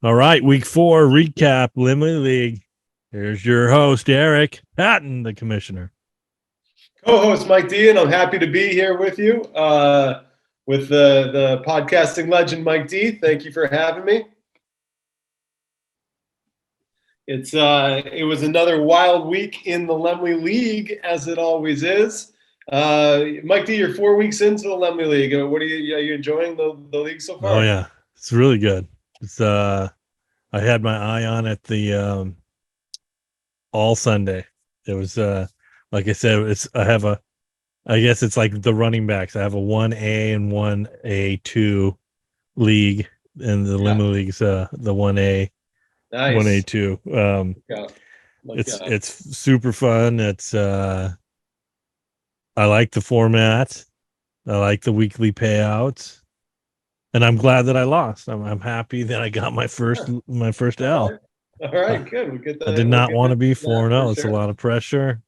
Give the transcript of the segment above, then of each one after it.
All right, week 4 recap, Laemmle League. Here's your host, Eric Patton, the commissioner. Co-host Mike D, and I'm happy to be here with you, with the podcasting legend Mike D. Thank you for having me. It was another wild week in the Laemmle League, as it always is. Mike D, you're 4 weeks into the Laemmle League. Are you enjoying the league so far? Oh yeah, it's really good. It's I had my eye on it the all Sunday. It was like I said, I guess it's like the running backs. I have a 1A and 1A2 league, and the Laemmle League's the 1A, nice. 1A2. It's super fun. It's I like the format. I like the weekly payouts, and I'm glad that I lost. I'm happy that I got my first L. All right, good. We'll get that. I did not want to be 4-0. It's a lot of pressure.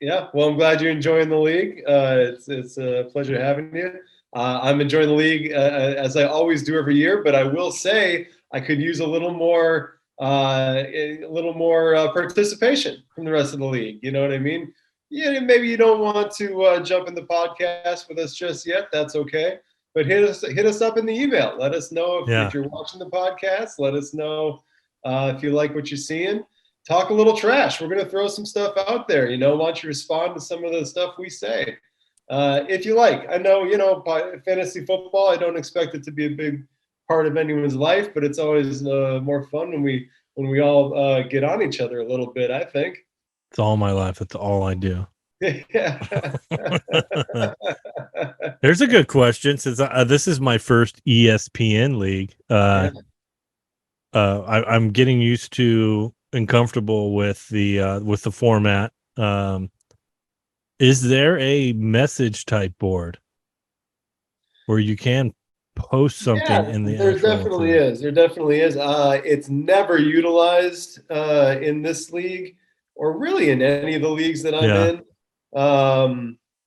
Yeah, well, I'm glad you're enjoying the league. It's a pleasure having you. I'm enjoying the league as I always do every year, but I will say I could use a little more participation from the rest of the league. You know what I mean? Yeah, maybe you don't want to jump in the podcast with us just yet. That's okay. But hit us up in the email. Let us know if you're watching the podcast. Let us know if you like what you're seeing. Talk a little trash. We're going to throw some stuff out there. Why don't you respond to some of the stuff we say? If you like. I know, by fantasy football, I don't expect it to be a big part of anyone's life, but it's always more fun when we all get on each other a little bit, I think. It's all my life. It's all I do. Yeah. There's a good question. Since this is my first ESPN league, I'm getting used to and comfortable with the format. Is there a message type board where you can post something in the there definitely is. There definitely is. It's never utilized in this league or really in any of the leagues that I'm in.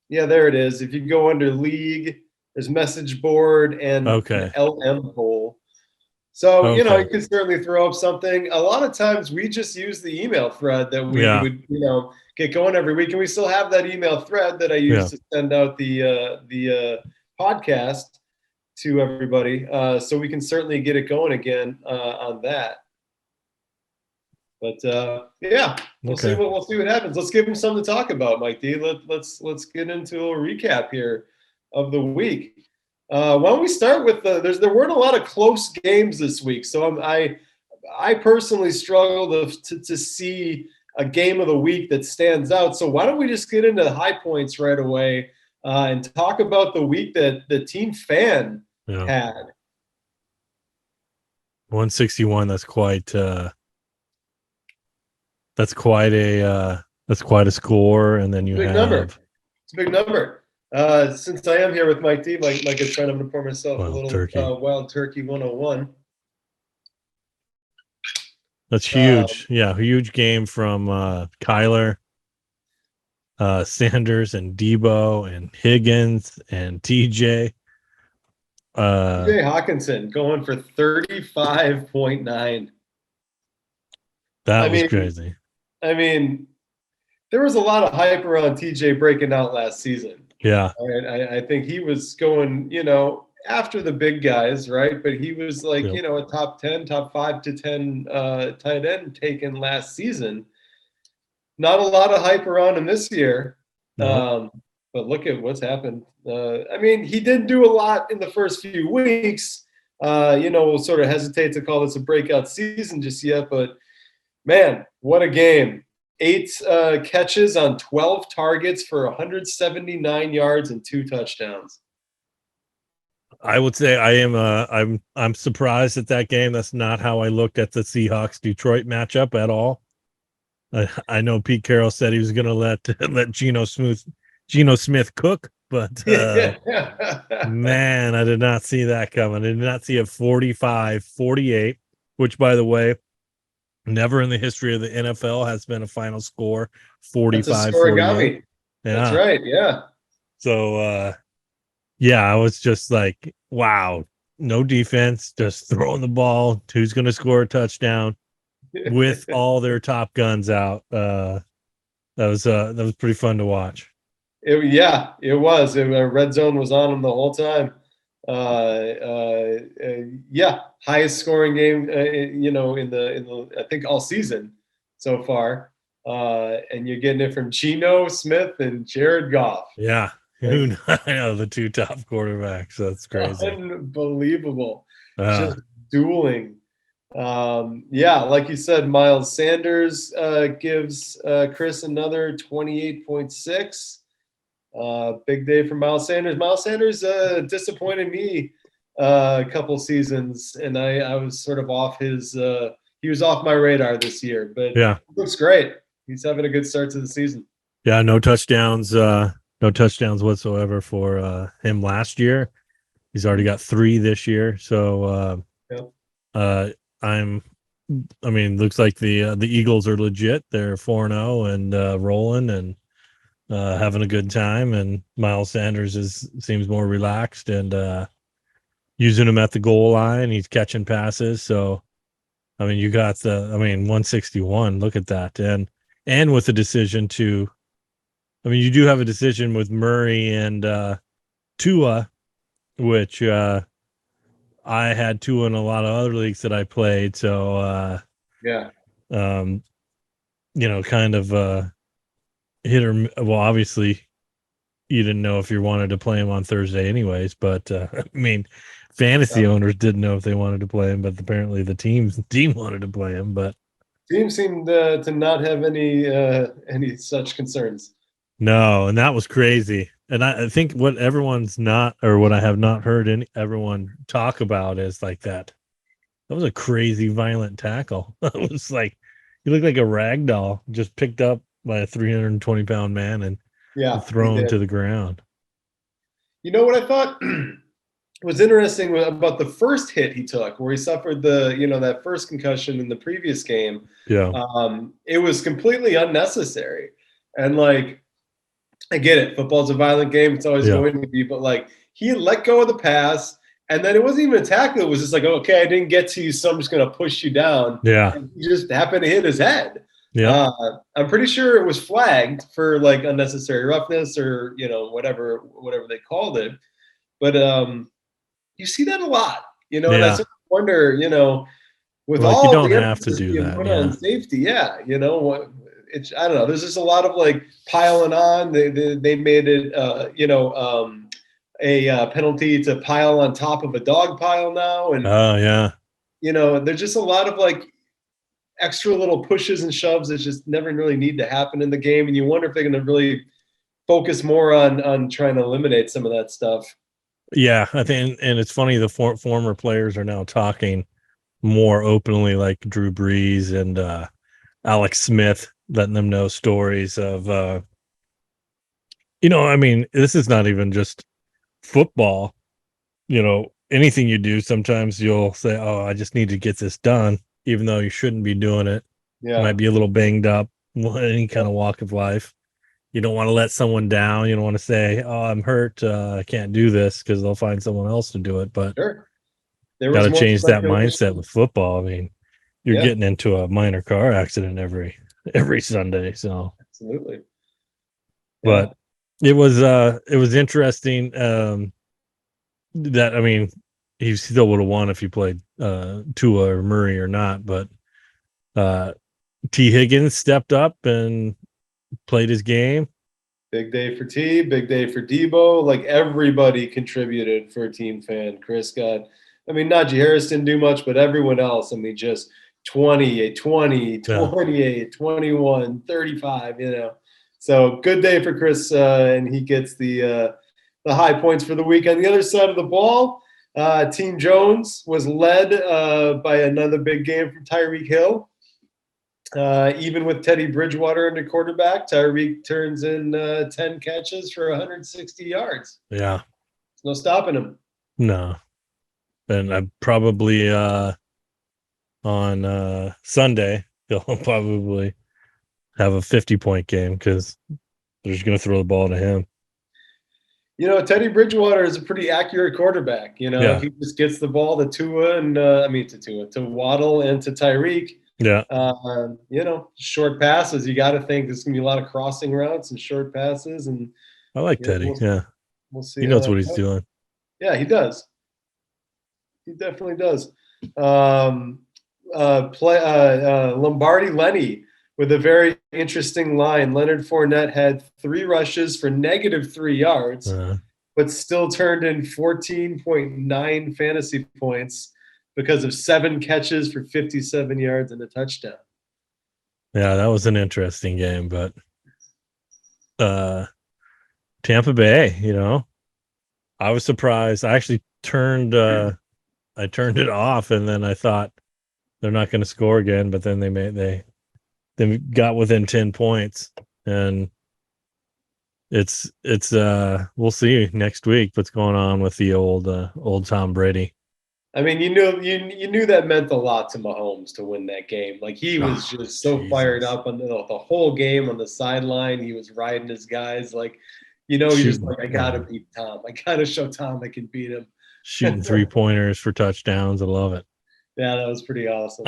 There it is. If you go under league, there's message board and LM poll. So, you could certainly throw up something. A lot of times we just use the email thread that we would, get going every week. And we still have that email thread that I use to send out the podcast to everybody. So we can certainly get it going again on that. But we'll see what happens. Let's give them something to talk about, Mike D. Let's get into a little recap here of the week. Why don't we start with there weren't a lot of close games this week, so I personally struggle to see a game of the week that stands out. So why don't we just get into the high points right away and talk about the week that the team fan had. 161. That's quite a score, and then you have number. It's a big number. Since I am here with Mike D, like I said, I'm going to pour myself a little Wild Turkey 101. That's huge. Huge game from Kyler, Sanders, and Debo, and Higgins, and TJ. TJ Hawkinson going for 35.9. That was crazy. I mean, there was a lot of hype around TJ breaking out last season. Yeah. I think he was going, after the big guys, right? But he was like, a top 10, top 5 to 10 tight end taken last season. Not a lot of hype around him this year. But look at what's happened. He didn't do a lot in the first few weeks. We'll sort of hesitate to call this a breakout season just yet. But, man, what a game. 8 catches on 12 targets for 179 yards and 2 touchdowns. I would say I'm surprised at that game. That's not how I looked at the Seahawks Detroit matchup at all. I know Pete Carroll said he was going to let Geno Smith cook, but man, I did not see that coming. I did not see a 45-48, which, by the way, never in the history of the NFL has been a final score 45-48. That's right. Yeah. So, I was just like, wow, no defense, just throwing the ball. Who's going to score a touchdown with all their top guns out? That was pretty fun to watch. It was. Red zone was on them the whole time. Highest scoring game, in the I think all season so far. And you're getting it from Geno Smith and Jared Goff. Yeah, I know the two top quarterbacks. That's crazy. Unbelievable. Just dueling. Like you said, Miles Sanders gives Chris another 28.6. Big day for Miles Sanders. Miles Sanders disappointed me a couple seasons, and I was sort of off his. He was off my radar this year, but yeah, he looks great. He's having a good start to the season. Yeah, no touchdowns whatsoever for him last year. He's already got 3 this year, so looks like the Eagles are legit. They're 4-0 and rolling and having a good time, and Miles Sanders seems more relaxed and using him at the goal line. He's catching passes. So, you got 161. Look at that. And with the decision to, you do have a decision with Murray and Tua, which I had Tua in a lot of other leagues that I played. So, kind of hit or, well, obviously you didn't know if you wanted to play him on Thursday anyways, but fantasy owners didn't know if they wanted to play him, but apparently the team wanted to play him, but team seemed to not have any such concerns. No, and that was crazy. And I think what everyone's not, or what I have not heard everyone talk about is like that. That was a crazy violent tackle. It was like, you look like a rag doll just picked up by a 320-pound man and thrown to the ground. You know what I thought was interesting about the first hit he took, where he suffered that first concussion in the previous game. Yeah. It was completely unnecessary. And I get it. Football's a violent game. It's always going to be, but he let go of the pass, and then it wasn't even a tackle. It was just okay, I didn't get to you, so I'm just going to push you down. Yeah. And he just happened to hit his head. Yeah. I'm pretty sure it was flagged for unnecessary roughness or, whatever they called it. But you see that a lot, and I sort of wonder, with all you don't the have to do that. On safety. I don't know. There's just a lot of piling on. They made it, a penalty to pile on top of a dog pile now. And there's just a lot of extra little pushes and shoves that just never really need to happen in the game. And you wonder if they're going to really focus more on trying to eliminate some of that stuff. Yeah, I think, and it's funny, the former players are now talking more openly, like Drew Brees and Alex Smith, letting them know stories of, this is not even just football. Anything you do, sometimes you'll say, oh, I just need to get this done, even though you shouldn't be doing it. Yeah. You might be a little banged up, any kind of walk of life. You don't want to let someone down. You don't want to say, oh, I'm hurt. I can't do this, because they'll find someone else to do it. But got to change that mindset with football. You're getting into a minor car accident every Sunday. So absolutely. But it was interesting that, he still would have won if he played Tua or Murray or not. But T. Higgins stepped up and played his game. Big day for T, big day for Debo. Everybody contributed for a team fan. Chris got, Najee Harris didn't do much, but everyone else, just 28, 20, 28, 21, 35, So good day for Chris, and he gets the high points for the week. On the other side of the ball, Team Jones was led by another big game from Tyreek Hill. Even with Teddy Bridgewater under quarterback, Tyreek turns in 10 catches for 160 yards. Yeah. There's no stopping him. No. And I probably on Sunday, he'll probably have a 50-point game, because they're just going to throw the ball to him. Teddy Bridgewater is a pretty accurate quarterback. Yeah. He just gets the ball to Tua and to Waddle and to Tyreek. Yeah. Short passes. You got to think there's going to be a lot of crossing routes and short passes. And I like Teddy. We'll see. He knows what he's doing. Yeah, he does. He definitely does. Lombardi Lenny with a very interesting line. Leonard Fournette had 3 rushes for -3 yards, but still turned in 14.9 fantasy points because of 7 catches for 57 yards and a touchdown. Yeah, that was an interesting game, but Tampa Bay, I was surprised. I actually turned it off, and then I thought they're not going to score again, but then they got within 10 points, and it's we'll see next week what's going on with the old Tom Brady. I mean, you knew that meant a lot to Mahomes to win that game. Like, he was just so fired up on the whole game on the sideline. He was riding his guys like, he's just like, I gotta beat Tom. I gotta show Tom I can beat him. Shooting 3-pointers for touchdowns. I love it. Yeah, that was pretty awesome.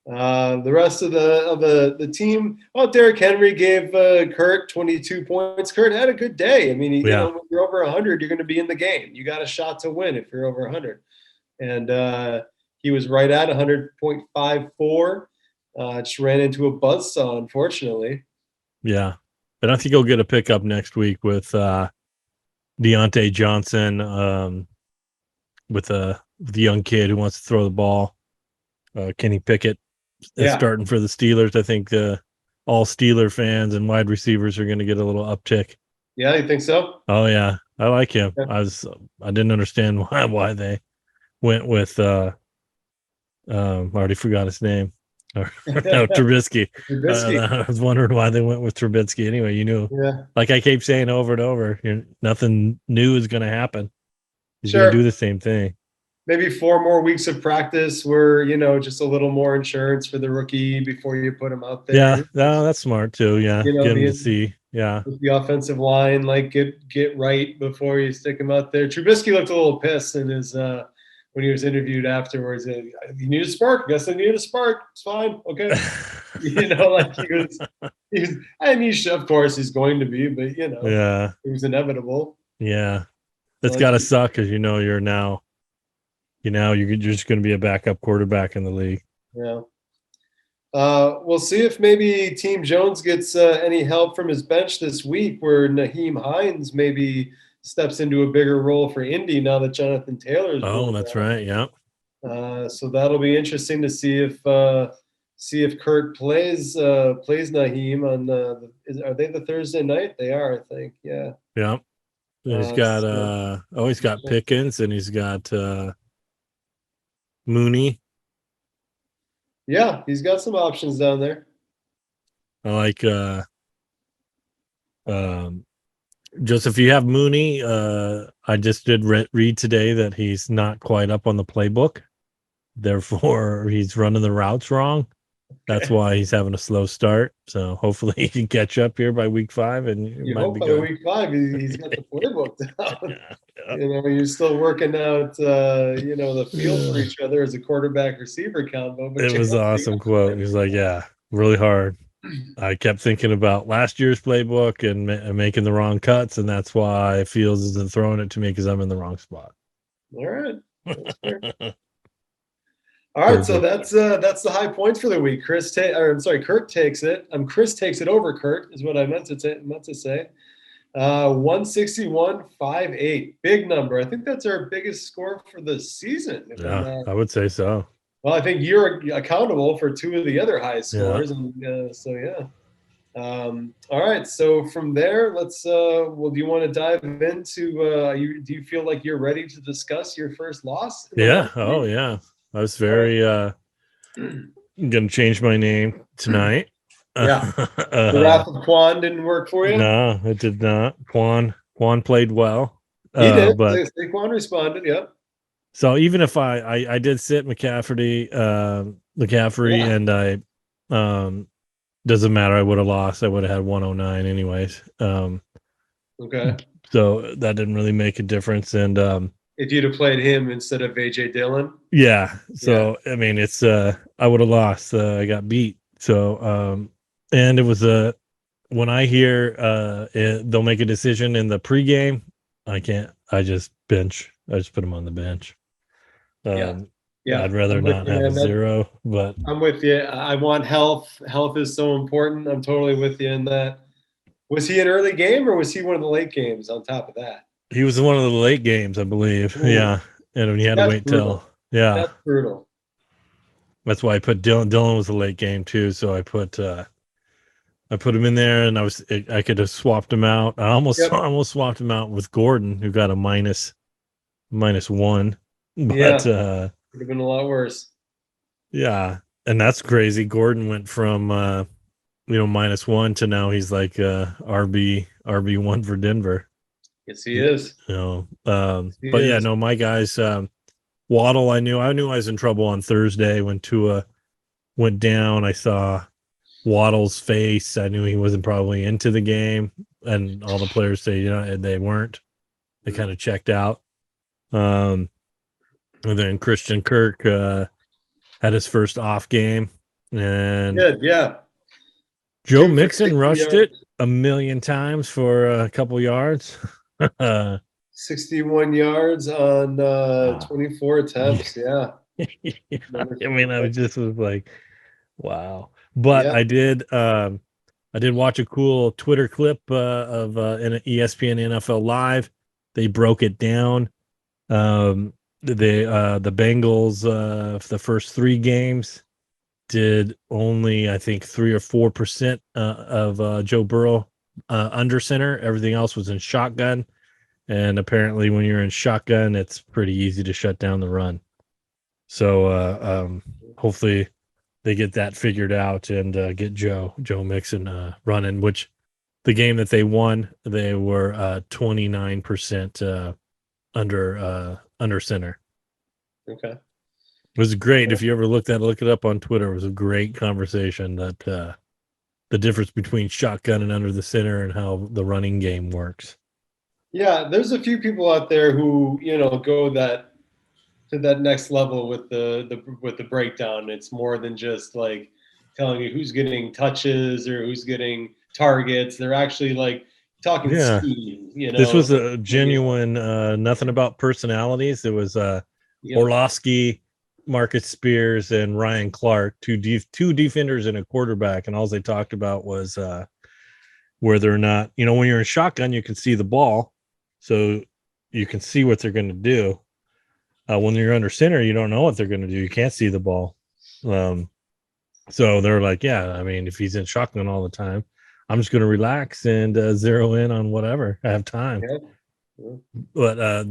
The rest of the team. Derrick Henry gave Kurt 22 points. Kurt had a good day. I mean, when you're over 100, you're going to be in the game. You got a shot to win if you're over 100. And he was right at 100.54. Just ran into a buzzsaw, unfortunately. Yeah. But I think he'll get a pickup next week with Deontay Johnson, with the young kid who wants to throw the ball. Kenny Pickett is starting for the Steelers. I think all Steeler fans and wide receivers are going to get a little uptick. Yeah, you think so? Oh yeah, I like him. I didn't understand why they went with I already forgot his name. No, Trubisky. I was wondering why they went with Trubisky. Anyway, like I keep saying over and over, nothing new is going to happen. He's going to do the same thing. Maybe 4 more weeks of practice where, just a little more insurance for the rookie before you put him out there. Yeah, no, that's smart too. Yeah, get him to see. Yeah, with the offensive line, like get right before you stick him out there. Trubisky looked a little pissed in his when he was interviewed afterwards. You need a spark. I guess I need a spark. It's fine. Okay. Like he was, and of course he's going to be, but it was inevitable. Yeah, that's got to suck because you're now. You're just going to be a backup quarterback in the league. Yeah. We'll see if maybe Team Jones gets any help from his bench this week, where Nyheim Hines maybe steps into a bigger role for Indy now that Jonathan Taylor's. Oh, that's right. Yeah. So that'll be interesting to see if Kurt plays Nyheim on are they the Thursday night? They are, I think. Yeah. Yeah. And he's got he's got Pickens, and he's got Mooney. Yeah, he's got some options down there. I like just if you have Mooney, I just did read today that he's not quite up on the playbook. Therefore, he's running the routes wrong. That's why he's having a slow start. So hopefully he can catch up here by week 5, and you might be good. Week 5, he's got the playbook down. You're still working out, the field for each other as a quarterback receiver combo. It was an awesome quote. He's like, "Yeah, really hard. I kept thinking about last year's playbook and making the wrong cuts, and that's why Fields isn't throwing it to me because I'm in the wrong spot." All right. All right, so that's the high points for the week. Kurt takes it. Chris takes it over Kurt is what I meant to say. 161.58, big number. I think that's our biggest score for the season. Yeah, I would say so. Well, I think you're accountable for 2 of the other high scores, and so yeah. All right, so from there, let's. Do you want to dive into? Do you feel like you're ready to discuss your first loss? Yeah. Oh, yeah. I was very gonna change my name tonight. Yeah. The Wrath of Quan didn't work for you? No, it did not. Quan played well. He did. But Quan responded, yeah. So even if I did sit McCaffrey, and I doesn't matter, I would have lost. I would have had 109 anyways. Okay. So that didn't really make a difference. And If you'd have played him instead of AJ Dillon. yeah, so I mean, it's I would have lost. I got beat. So and it was when I hear they'll make a decision in the pregame, I can't. I just bench. I just put him on the bench. Yeah. Yeah. I'd rather I'm with not you, have a man. zero, but I'm with you. I want health. Health is so important. I'm totally with you in that. Was he an early game or was he one of the late games on top of that? he was in one of the late games, I believe. Ooh, Yeah, and he had to that's wait till brutal. yeah. That's brutal. That's why I put Dylan. Dylan was a late game too, so I put him in there, and I could have swapped him out. I almost Yep. almost swapped him out with Gordon, who got a -1, Yeah. but Would have been a lot worse. yeah, and that's crazy. Gordon went from -1 to now he's like RB1 for Denver. Yes, he is. He But yeah, is. no, my guys, Waddle. I knew I was in trouble on Thursday when Tua went down. I saw Waddle's face. I knew he wasn't probably into the game, and all the players say they weren't. They kind of checked out. And then Christian Kirk had his first off game, and Good. Yeah. Joe Two for Mixon 60 rushed it yards. a million times for a couple yards. 61 yards on Wow. 24 attempts. Yeah. I mean, was like, wow. But Yeah. I did watch a cool Twitter clip of an ESPN NFL Live. They broke it down. The Bengals for the first 3 games did only, I think, 3 or 4% of Joe Burrow under center. Everything else was in shotgun. And apparently, when you're in shotgun, it's pretty easy to shut down the run. So hopefully they get that figured out and get Joe Mixon running. Which the game that they won, they were 29% under center. Okay. It was great. If you ever look it up on Twitter. It was a great conversation that the difference between shotgun and under the center and how the running game works. Yeah, there's a few people out there who go to that next level with the breakdown. It's more than just like telling you who's getting touches or who's getting targets. They're actually like talking Yeah, scheme. this was a Looking at, genuine nothing about personalities. It was yep. Orlovsky, Marcus Spears, and Ryan Clark, two defenders and a quarterback, and all they talked about was whether or not when you're in shotgun, you can see the ball, so you can see what they're going to do. When you're under center, you don't know what they're going to do. You can't see the ball. So they're like, yeah, I mean, if he's in shotgun all the time, I'm just going to relax and zero in on whatever I have time. Yeah. But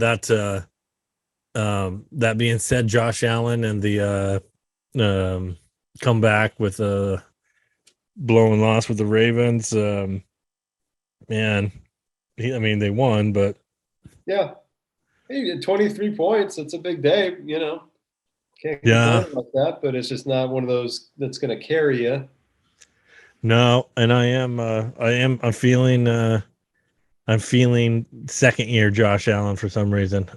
that being said, Josh Allen and the comeback with a blowing loss with the Ravens, man, they won, but Yeah. Hey, 23 points. That's a big day. Can't yeah, complain about that. But it's just not one of those that's going to carry you. no, and I'm feeling second year Josh Allen for some reason.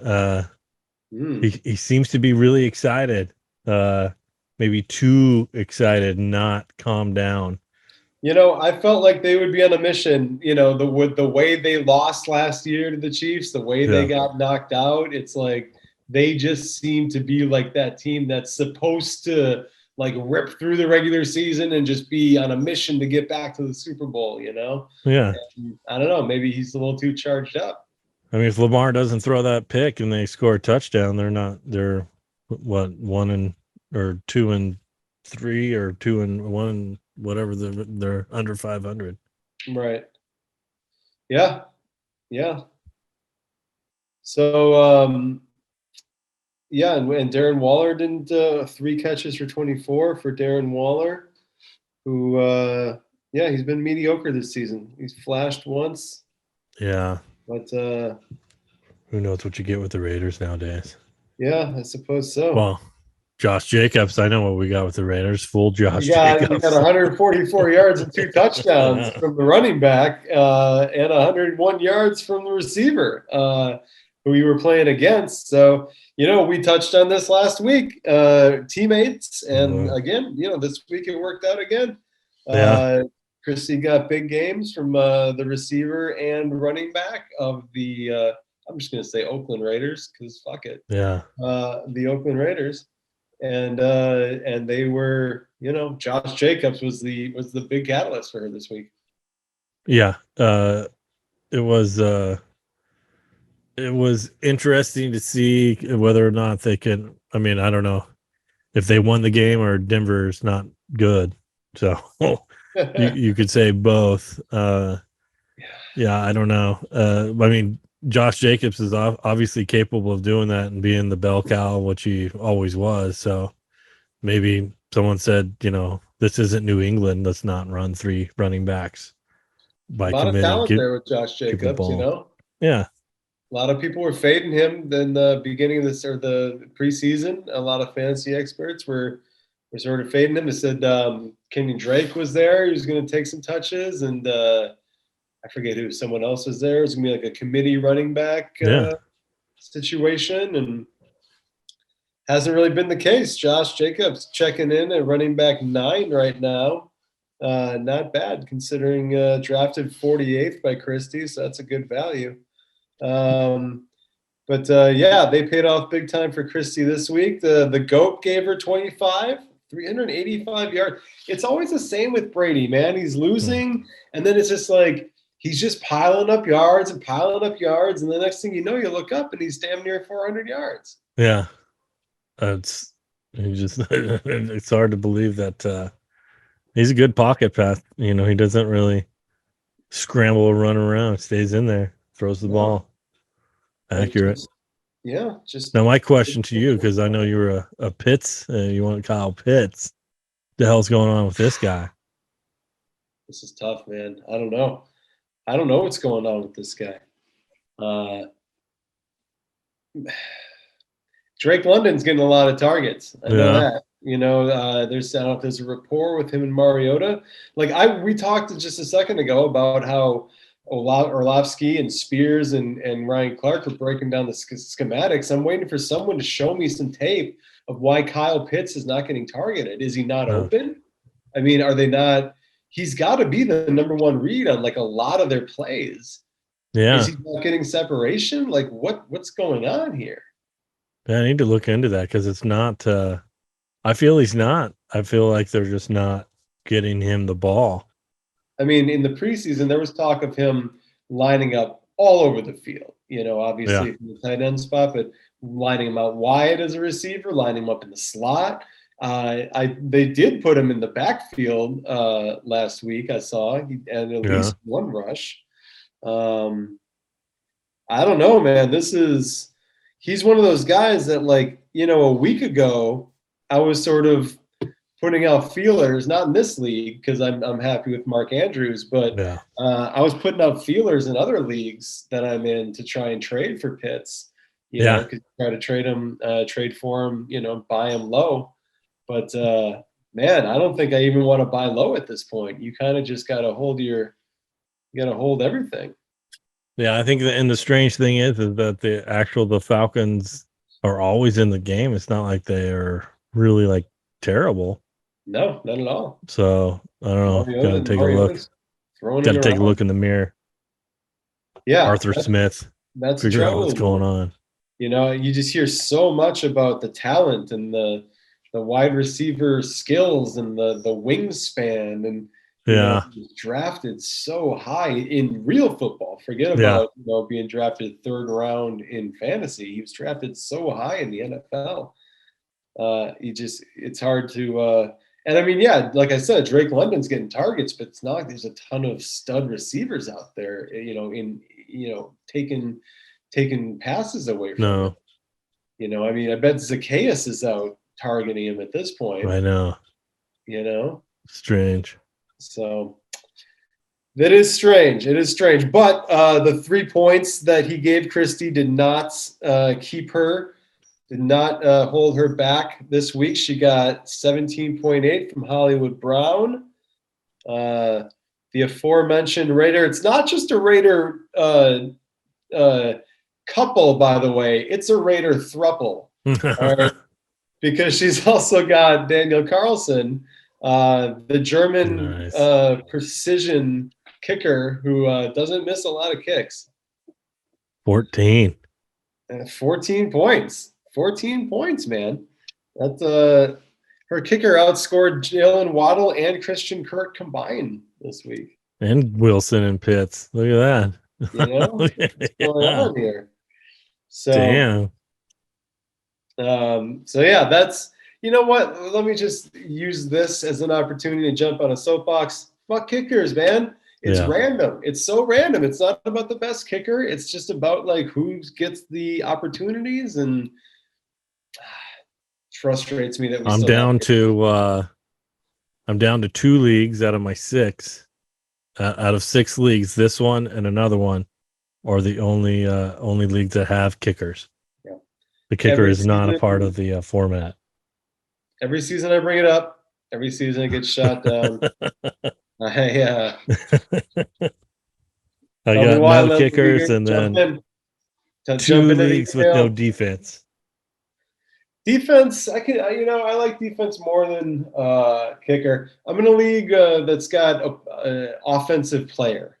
He seems to be really excited. Maybe too excited, not calm down. I felt like they would be on a mission. With the way they lost last year to the Chiefs, the way they Yeah. got knocked out, it's like they just seem to be like that team that's supposed to like rip through the regular season and just be on a mission to get back to the Super Bowl. Yeah. And I don't know. Maybe he's a little too charged up. I mean, if Lamar doesn't throw that pick and they score a touchdown, they're what, 2-3 or 2-1, whatever, they're under 500. Right. Yeah. Yeah. So, yeah, and Darren Waller didn't 3 catches for 24 for Darren Waller, who he's been mediocre this season. He's flashed once, Yeah. but Who knows what you get with the Raiders nowadays? yeah, I suppose so. Well, Josh Jacobs. I know what we got with the Raiders. Full Josh Jacobs. You got 144 yards and 2 touchdowns from the running back and 101 yards from the receiver who we were playing against. So, we touched on this last week, teammates. And again, this week it worked out again. Christy got big games from the receiver and running back of the I'm just going to say Oakland Raiders because fuck it. Yeah. The Oakland Raiders. And they were, Josh Jacobs was the big catalyst for her this week. Yeah. It was interesting to see whether or not they can. I mean, I don't know if they won the game or Denver's not good. So you could say both. Yeah, I don't know. I mean, Josh Jacobs is obviously capable of doing that and being the bell cow, which he always was. So maybe someone said, this isn't New England. Let's not run 3 running backs. By a lot of talent there with Josh Jacobs, Yeah. A lot of people were fading him in the beginning of this or the preseason. A lot of fantasy experts were sort of fading him. They said Kenyon Drake was there. He was going to take some touches, and I forget who. Someone else was there. It was going to be like a committee running back situation, and hasn't really been the case. Josh Jacobs checking in at running back 9 right now. Not bad considering drafted 48th by Christie, so that's a good value. But they paid off big time for Christie this week. The GOAT gave her 25, 385 yards. It's always the same with Brady, man. He's losing, and then it's just like he's just piling up yards, and the next thing you know, you look up and he's damn near 400 yards. Yeah. It's hard to believe that he's a good pocket pass. He doesn't really scramble or run around. Stays in there, throws the ball. Accurate. Just now my question to you, because I know you were a Pitts, you want Kyle Pitts. The hell's going on with this guy? This is tough, man. I don't know what's going on with this guy. Drake London's getting a lot of targets. I know that. There's I don't know if there's a rapport with him and Mariota. We talked just a second ago about how Orlovsky and Spears and Ryan Clark are breaking down the schematics. I'm waiting for someone to show me some tape of why Kyle Pitts is not getting targeted. Is he not open? I mean, are they not? He's got to be the number 1 read on a lot of their plays. Yeah. Is he not getting separation? What's going on here? I need to look into that because it's not. I feel he's not. I feel like they're just not getting him the ball. I mean, in the preseason, there was talk of him lining up all over the field. Obviously from the tight end spot, but lining him out wide as a receiver, lining him up in the slot. They did put him in the backfield last week. I saw he had at least 1 rush. I don't know, man. He's one of those guys that, a week ago, I was sort of putting out feelers, not in this league because I'm happy with Mark Andrews, but I was putting out feelers in other leagues that I'm in to try and trade for Pitts. Because try to trade for him, buy him low. But man, I don't think I even want to buy low at this point. You kind of just got to hold everything. Yeah, I think the strange thing is that the Falcons are always in the game. It's not like they are really terrible. No, not at all. So I don't know. Got to take a look. Got to take a look in the mirror. Yeah, Arthur Smith. That's figure out what's going on. You just hear so much about the talent and the wide receiver skills and the wingspan and he's drafted so high in real football. Forget about being drafted 3rd round in fantasy. He was drafted so high in the NFL. It's hard to and I mean, like I said, Drake London's getting targets, but it's not like there's a ton of stud receivers out there, taking passes away from him. I mean, I bet Zacchaeus is out targeting him at this point. I know. Strange. So that is strange. It is strange. But the 3 points that he gave Christie did not keep her did not hold her back this week. She got 17.8 from Hollywood Brown. The aforementioned Raider. It's not just a Raider couple, by the way. It's a Raider thruple. All right? Because she's also got Daniel Carlson, the German precision kicker who doesn't miss a lot of kicks. 14. 14 points. 14 points, man. That's her kicker outscored Jalen Waddle and Christian Kirk combined this week. And Wilson and Pitts. Look at that. You know what's going on here. So damn. So yeah, that's, you know what? Let me just use this as an opportunity to jump on a soapbox. Fuck kickers, man. It's random. It's so random. It's not about the best kicker. It's just about like who gets the opportunities, and frustrates me that we I'm down to 2 leagues out of my 6. Out of 6 leagues, this one and another one are the only leagues that have kickers. Yeah. The kicker is not a part of the format. Every season I bring it up. Every season it gets shot down. I got no kickers, and then 2 leagues with no defense. Defense, I like defense more than kicker. I'm in a league that's got an offensive player.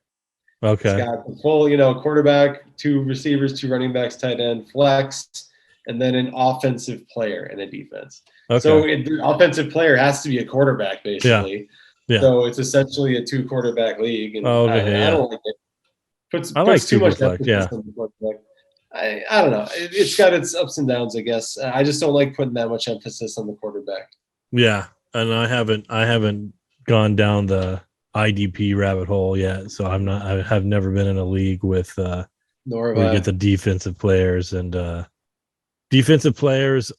Okay. It's got the full, quarterback, 2 receivers, 2 running backs, tight end, flex, and then an offensive player and a defense. Okay. So the offensive player has to be a quarterback, basically. Yeah. So it's essentially a 2 quarterback league, and I don't like it. Puts too much emphasis on the quarterback. I don't know. It's got its ups and downs, I guess. I just don't like putting that much emphasis on the quarterback. Yeah, and I haven't gone down the IDP rabbit hole yet, so I have never been in a league with where you get the defensive players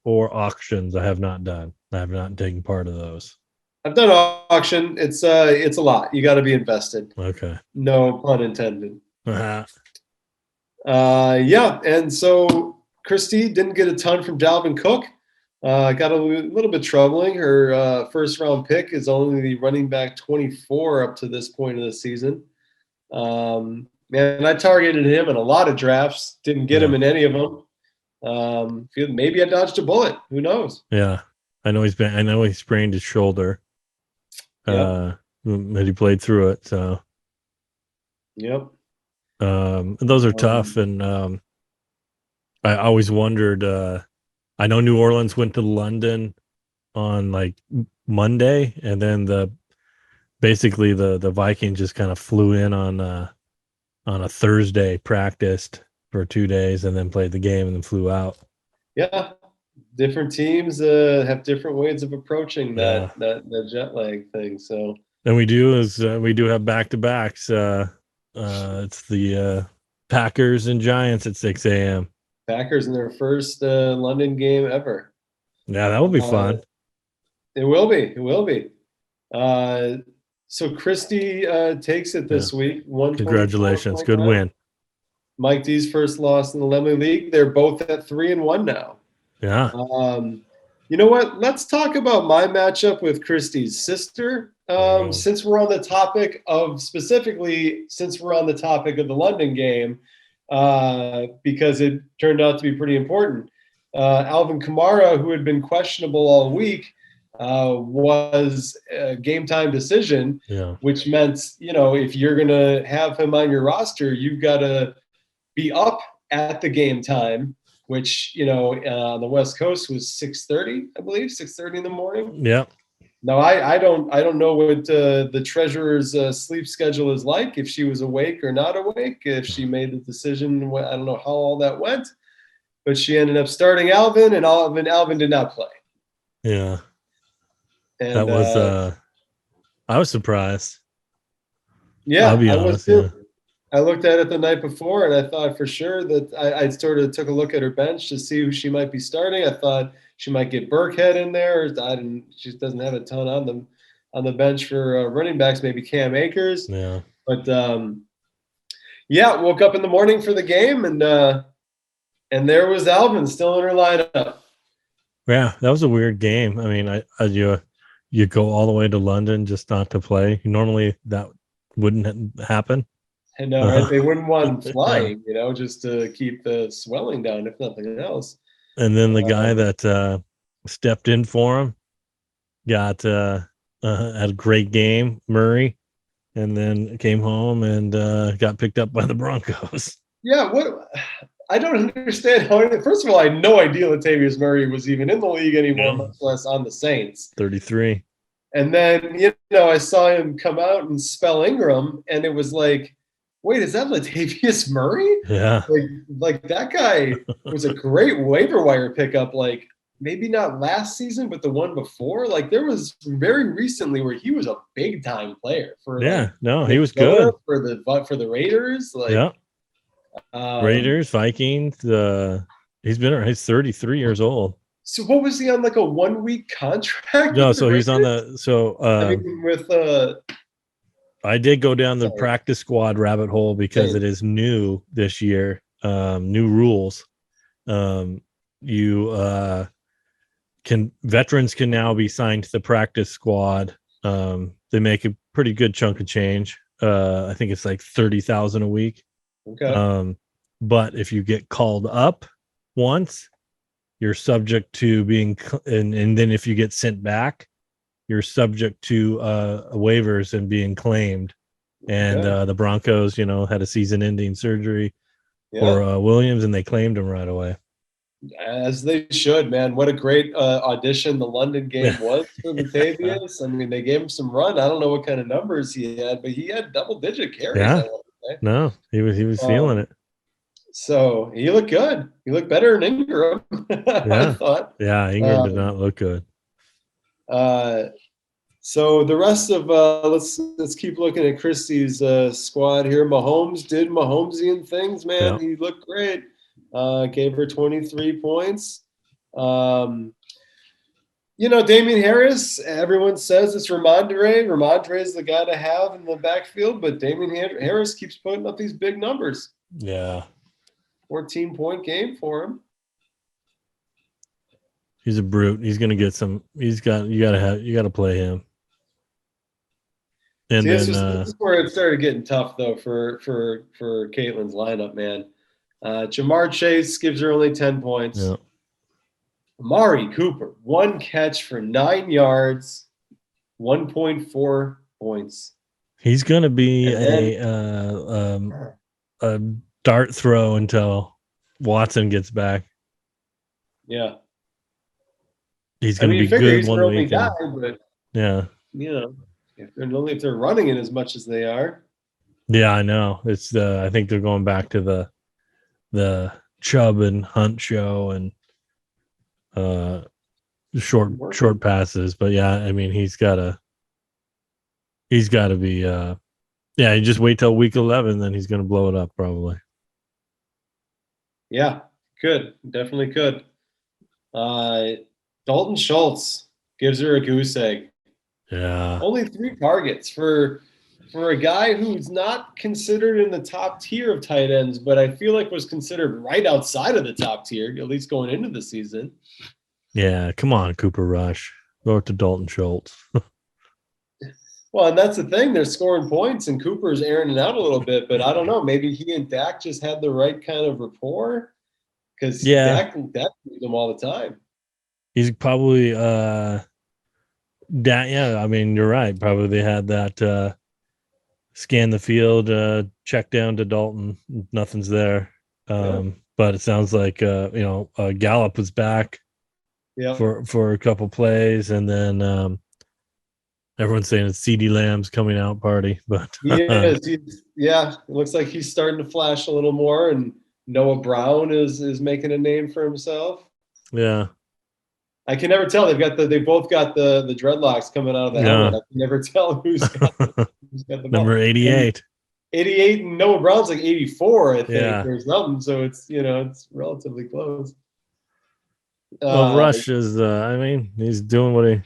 or auctions. I have not done. I have not taken part of those. I've done auction. It's a lot. You got to be invested. Okay. No pun intended. Uh-huh. And so Christy didn't get a ton from Dalvin Cook. Got a little bit troubling. Her first round pick is only the running back 24 up to this point of the season. And I targeted him in a lot of drafts. Didn't get him in any of them. Maybe I dodged a bullet. Who knows? Yeah, I know he sprained his shoulder. But he played through it. So. Yep. Those are tough, and I always wondered. I know New Orleans went to London on like Monday, and then the Vikings just kind of flew in on a Thursday, practiced for 2 days, and then played the game, and then flew out. Yeah, different teams have different ways of approaching that jet lag thing. So, and we do have back-to-backs. It's the Packers and Giants at 6 a.m. Packers in their first London game ever. Yeah, that will be fun. It will be. It will be. So Christy takes it this week. Congratulations. Good win. Mike D's first loss in the Laemmle League. They're both at 3-1 now. Yeah. You know what? Let's talk about my matchup with Christy's sister. Since we're on the topic of the London game, because it turned out to be pretty important. Alvin Kamara, who had been questionable all week, was a game time decision, which meant, if you're going to have him on your roster, you've got to be up at the game time, which, on the West Coast was 6:30, I believe, 6:30 in the morning. Yeah. Now, I don't know what the treasurer's sleep schedule is like, if she was awake or not awake, if she made the decision. I don't know how all that went, but she ended up starting Alvin, and Alvin did not play. Yeah. And that was I was surprised. Yeah, I'll be honest, I was too. Yeah. I looked at it the night before, and I thought for sure that I sort of took a look at her bench to see who she might be starting. I thought she might get Burkhead in there. She doesn't have a ton on the bench for running backs. Maybe Cam Akers. Yeah. But woke up in the morning for the game, and there was Alvin still in her lineup. Yeah, that was a weird game. I mean, you go all the way to London just not to play. Normally that wouldn't happen. I know, right? They wouldn't want him Yeah. flying, just to keep the swelling down, if nothing else. And then the guy Um, that stepped in for him got had a great game, Murray, and then came home and got picked up by the Broncos. yeah, I don't understand how. First of all, I had no idea Latavius Murray was even in the league anymore, much less on the Saints. 33. And then, I saw him come out and spell Ingram, and it was like, wait, is that Latavius Murray? Yeah. Like that guy was a great waiver wire pickup. Like maybe not last season, but the one before. Like there was very recently where he was a big time player for he was good for the Raiders. Like Raiders, Vikings. He's 33 years old. So what was he on, like a 1 week contract? No, so he's on with I did go down the practice squad rabbit hole because it is new this year. New rules. Veterans can now be signed to the practice squad. They make a pretty good chunk of change. I think it's like 30,000 a week. Okay. But if you get called up once, you're subject to being, and then if you get sent back, you're subject to waivers and being claimed. And the Broncos, had a season-ending surgery for Williams, and they claimed him right away. As they should, man. What a great audition the London game was for Latavius. I mean, they gave him some run. I don't know what kind of numbers he had, but he had double-digit carries. Yeah. No, he was feeling it. So he looked good. He looked better than Ingram. I thought. Yeah, Ingram did not look good. So the rest of let's keep looking at Christie's squad here. Mahomes did Mahomesian things, man. He looked great. Gave her 23 points. Damian Harris, everyone says it's Ramondre. Ramondre is the guy to have in the backfield, but Damian Harris keeps putting up these big numbers. Yeah. 14-point game for him. He's a brute. He's going to get some. You got to play him. And this is where it started getting tough, though, for Caitlin's lineup, man. Jamar Chase gives her only 10 points. Yeah. Amari Cooper, 1 catch for 9 yards, 1.4 points. He's going to be a dart throw until Watson gets back. Yeah. He's going to be good one week. But if they're running it as much as they are. Yeah, I know. It's I think they're going back to the Chubb and Hunt show and short passes. But yeah, I mean he's got to be you just wait till week 11, then he's going to blow it up probably. Yeah, could. Definitely could. Dalton Schultz gives her a goose egg. Yeah. Only 3 targets for a guy who's not considered in the top tier of tight ends, but I feel like was considered right outside of the top tier, at least going into the season. Yeah, come on, Cooper Rush. Go to Dalton Schultz. Well, and that's the thing. They're scoring points, and Cooper's airing it out a little bit, but I don't know. Maybe he and Dak just had the right kind of rapport because Dak used them all the time. He's probably I mean, you're right. Probably they had that scan the field, check down to Dalton. Nothing's there. But it sounds like Gallup was back for a couple plays, and then everyone's saying it's CeeDee Lamb's coming out party. But it looks like he's starting to flash a little more, and Noah Brown is making a name for himself. Yeah. I can never tell. They both got the dreadlocks coming out of the helmet. I can never tell who's got the ball. Number 88. 88 and Noah Brown's like 84, I think, or something. So it's it's relatively close. Well, Rush is he's doing what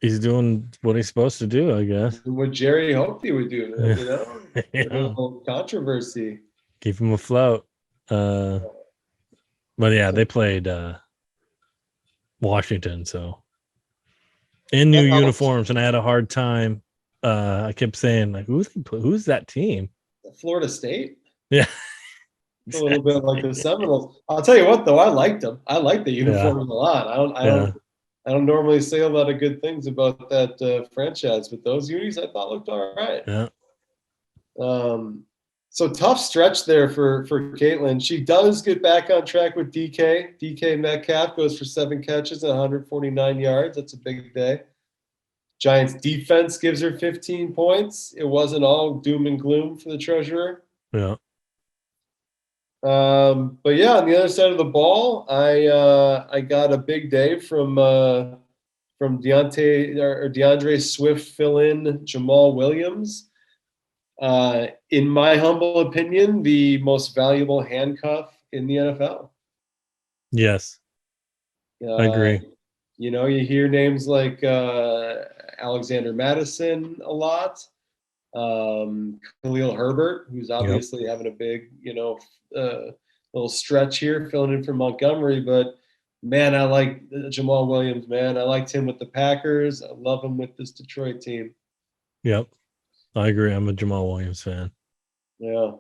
he's supposed to do, I guess. What Jerry hoped he would do, A little controversy. Keep him afloat. But yeah, they played Washington. So in new uniforms, and I had a hard time. I kept saying like, who's that team? Florida State. Yeah. A little bit like the Seminoles. I'll tell you what, though, I liked them. I like the uniforms a lot. I don't normally say a lot of good things about that franchise, but those unis I thought looked all right. Yeah. So tough stretch there for Caitlin. She does get back on track with DK. DK Metcalf goes for 7 catches and 149 yards. That's a big day. Giants defense gives her 15 points. It wasn't all doom and gloom for the treasurer. Yeah. But yeah, on the other side of the ball, I got a big day from DeAndre Swift fill-in Jamal Williams. In my humble opinion, the most valuable handcuff in the NFL. Yes, I agree. You know, you hear names like Alexander Madison a lot. Khalil Herbert, who's obviously having a big, little stretch here, filling in for Montgomery. But man, I like Jamal Williams. Man, I liked him with the Packers. I love him with this Detroit team. Yep, I agree. I'm a Jamal Williams fan. Yeah.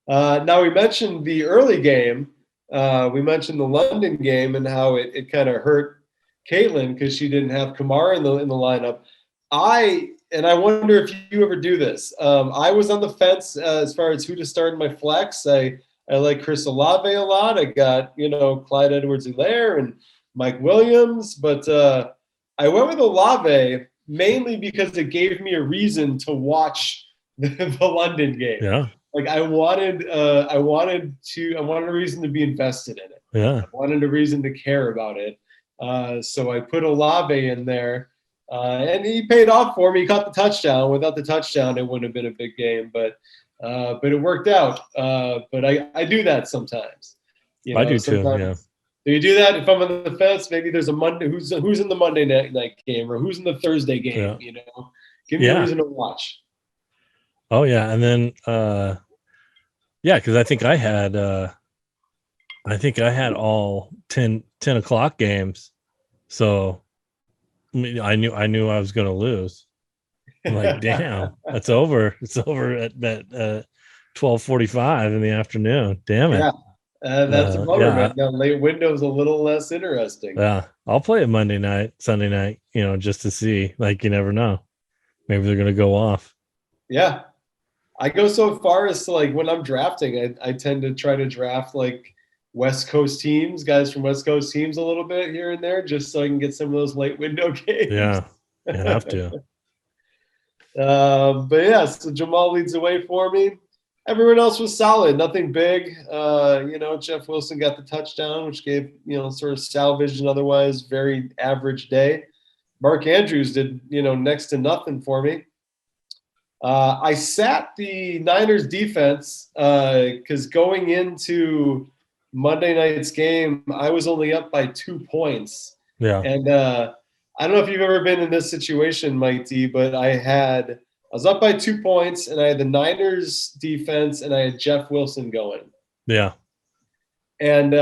Now we mentioned the early game. We mentioned the London game and how it kind of hurt Caitlin because she didn't have Kamara in the lineup. I wonder if you ever do this. I was on the fence as far as who to start in my flex. I like Chris Olave a lot. I got, Clyde Edwards-Helaire and Mike Williams. But I went with Olave mainly because it gave me a reason to watch the London game. Yeah. Like I wanted a reason to be invested in it. Yeah. I wanted a reason to care about it. So I put Olave in there. And he paid off for me. He caught the touchdown. Without the touchdown, it wouldn't have been a big game. But it worked out. But I do that sometimes. I do too. Yeah. Do you do that if I'm on the fence? Maybe there's a Monday. Who's in the Monday night game or who's in the Thursday game? Yeah. Give me a reason to watch. Oh yeah, and then because I think I had all 10 o'clock games, so I knew I was going to lose. I'm like, damn, that's over. It's over at 12:45 in the afternoon. Damn it. Yeah. That's a bummer, man. That late window's a little less interesting. Yeah, I'll play it Monday night, Sunday night, just to see. Like, you never know. Maybe they're going to go off. Yeah. I go so far as to, like, when I'm drafting, I tend to try to draft, like, West Coast teams, guys from West Coast teams a little bit here and there, just so I can get some of those late window games. Yeah, you have to. But yeah, so Jamal leads the way for me. Everyone else was solid, nothing big. Jeff Wilson got the touchdown, which gave, sort of salvaged an otherwise very average day. Mark Andrews did, next to nothing for me. I sat the Niners defense because going into Monday night's game, I was only up by 2 points. Yeah. And I don't know if you've ever been in this situation, Mike D, but I was up by 2 points and I had the Niners defense and I had Jeff Wilson going. Yeah. And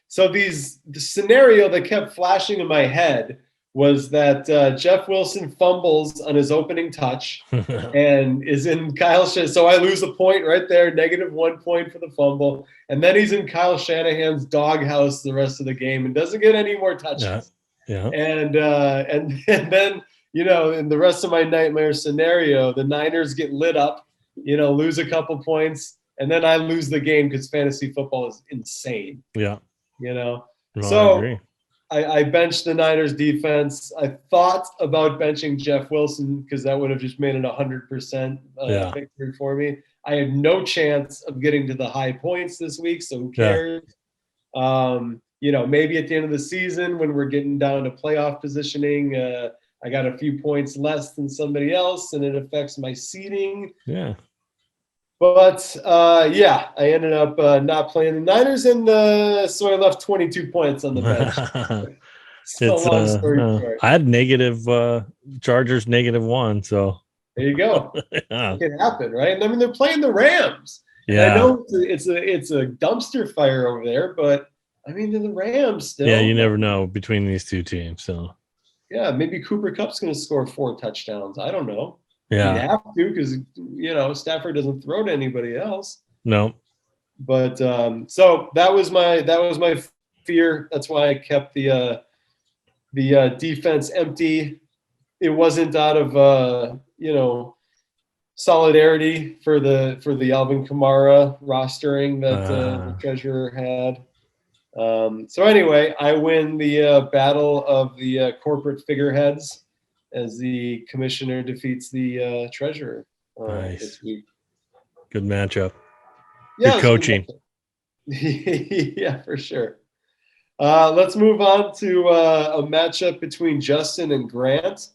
so the scenario that kept flashing in my head was that Jeff Wilson fumbles on his opening touch and is in Kyle Shanahan. So I lose a point right there, -1 point for the fumble. And then he's in Kyle Shanahan's doghouse the rest of the game and doesn't get any more touches. Yeah. And then, in the rest of my nightmare scenario, the Niners get lit up, lose a couple points, and then I lose the game because fantasy football is insane. Yeah. No, so I agree. I benched the Niners defense. I thought about benching Jeff Wilson because that would have just made it 100% victory for me. I had no chance of getting to the high points this week, so who cares? Yeah. Maybe at the end of the season when we're getting down to playoff positioning, I got a few points less than somebody else, and it affects my seeding. Yeah. But, I ended up not playing the Niners, and so I left 22 points on the bench. Long story short. I had negative Chargers -1, so. There you go. Yeah. It can happen, right? And I mean, they're playing the Rams. Yeah. And I know it's a dumpster fire over there, but I mean, they're the Rams still. Yeah, you never know between these two teams. So yeah, maybe Cooper Kupp's going to score 4 touchdowns. I don't know. yeah, He'd have to because Stafford doesn't throw to anybody else. no, But so that was my fear. That's why I kept the defense empty. It wasn't out of solidarity for the Alvin Kamara rostering that the treasurer had. So anyway, I win the battle of the corporate figureheads as the commissioner defeats the treasurer nice. this week. Good matchup. Yeah, good coaching. Yeah, for sure. Let's move on to a matchup between Justin and Grant,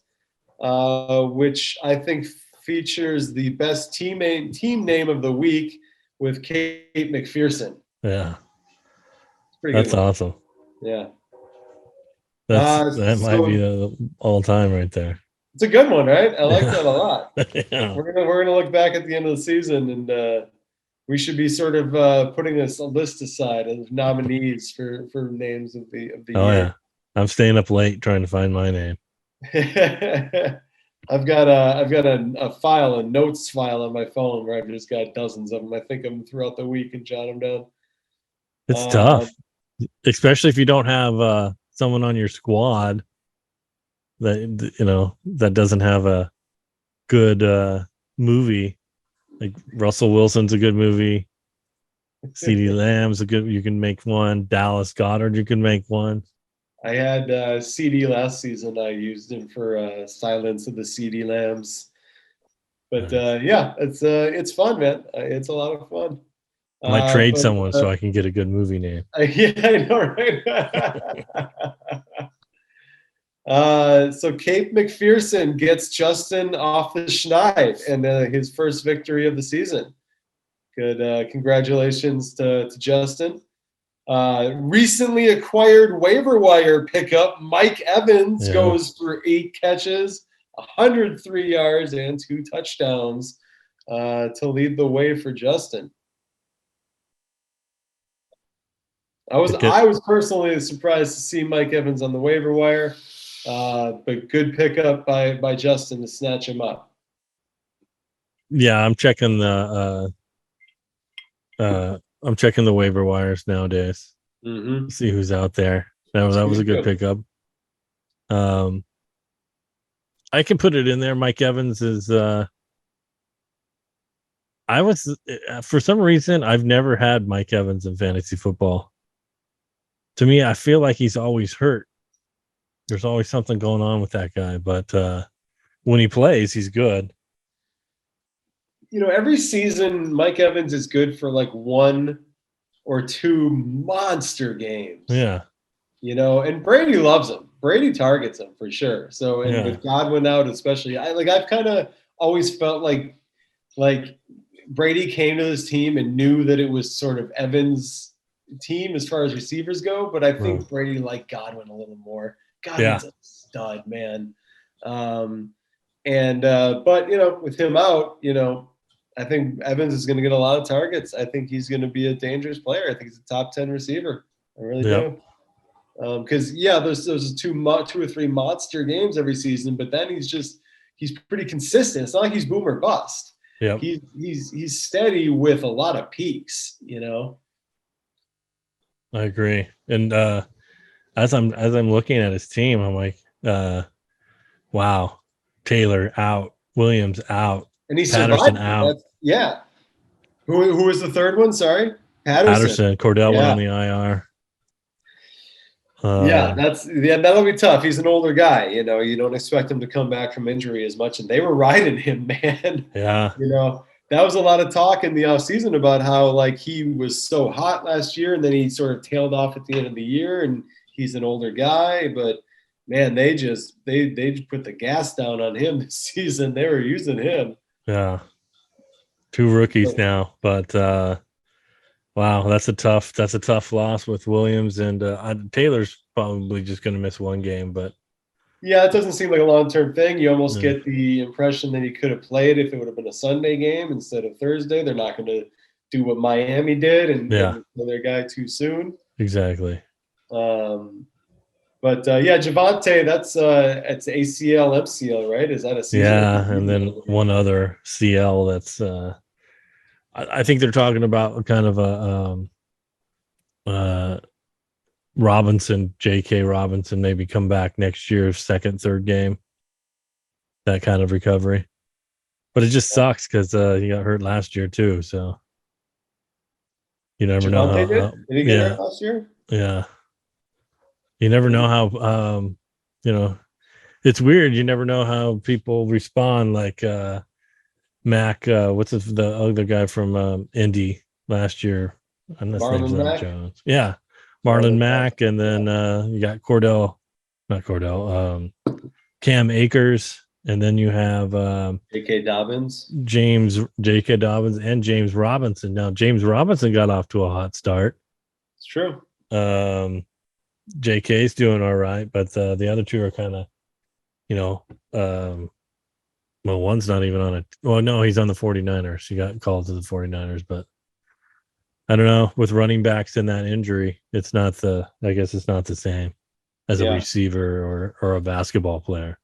which I think features the best team name of the week with Kate McPherson. Yeah. That's awesome. Yeah. That might be the all time right there. It's a good one, right? I like that a lot. Yeah. We're gonna look back at the end of the season, and we should be sort of putting a list aside of nominees for names of the year. Yeah, I'm staying up late trying to find my name. I've got a file, a notes file on my phone where I've just got dozens of them. I think of them throughout the week and jot them down. It's tough, especially if you don't have someone on your squad that doesn't have a good movie. Like Russell Wilson's a good movie. CeeDee Lamb's a good. You can make one. Dallas Goedert, you can make one. I had CD last season. I used him for Silence of the CD Lambs. But yeah, it's fun, man. It's a lot of fun. I might trade someone so I can get a good movie name. Yeah, I know, right? So Kate McPherson gets Justin off the schneid and his first victory of the season. Good. Congratulations to Justin. Recently acquired waiver wire pickup Mike Evans goes for 8 catches, 103 yards, and 2 touchdowns to lead the way for Justin. I was personally surprised to see Mike Evans on the waiver wire, but good pickup by Justin to snatch him up. Yeah, I'm checking the waiver wires nowadays. Mm-hmm. See who's out there. That was a good pickup. I can put it in there. Mike Evans is. For some reason I've never had Mike Evans in fantasy football. To me, I feel like he's always hurt. There's always something going on with that guy, but when he plays, he's good. Every season, Mike Evans is good for like 1 or 2 monster games. Yeah. And Brady loves him. Brady targets him for sure. So, and with Godwin out, especially, I've kind of always felt like Brady came to this team and knew that it was sort of Evans' team as far as receivers go, but I think Brady liked Godwin a little more. Godwin's a stud, man. But with him out, I think Evans is going to get a lot of targets. I think he's going to be a dangerous player. I think he's a top 10 receiver. I really do. Because there's 2 or 3 monster games every season, but then he's pretty consistent. It's not like he's boom or bust. Yeah, he's steady with a lot of peaks. I agree. And as I'm looking at his team, I'm like, wow, Taylor out, Williams out, and he's Patterson out. Who was the third one? Sorry, Patterson. Cordell went on the IR. That'll be tough. He's an older guy. You don't expect him to come back from injury as much, and they were riding him, man. Yeah. That was a lot of talk in the offseason about how he was so hot last year, and then he sort of tailed off at the end of the year, and he's an older guy, but man, they just put the gas down on him this season. They were using him. Yeah. 2 rookies now, but wow, that's a tough loss with Williams, and Taylor's probably just going to miss 1 game, but yeah, it doesn't seem like a long-term thing. You almost get the impression that he could have played if it would have been a Sunday game instead of Thursday. They're not going to do what Miami did and get their guy too soon. exactly. But Javonte, that's it's ACL, MCL, right? Is that a season? Yeah, and then one other CL. That's I think they're talking about kind of a Robinson, J.K. Robinson, maybe come back next year, second, third game. That kind of recovery, but it just sucks because he got hurt last year too. So you never know how. Did he get hurt last year? Yeah. You never know how, it's weird. You never know how people respond. Like Mac, what's the other guy from Indy last year? I'm not Marlon Mack. Jones. Yeah. Marlon Mack. And then you got Cam Akers. And then you have J.K. Dobbins. J.K. Dobbins and James Robinson. Now, James Robinson got off to a hot start. It's true. JK's doing all right, but the other two are kind of, one's not even on it. Well, no, he's on the 49ers. He got called to the 49ers, but I don't know. With running backs and that injury, I guess it's not the same as a receiver or a basketball player.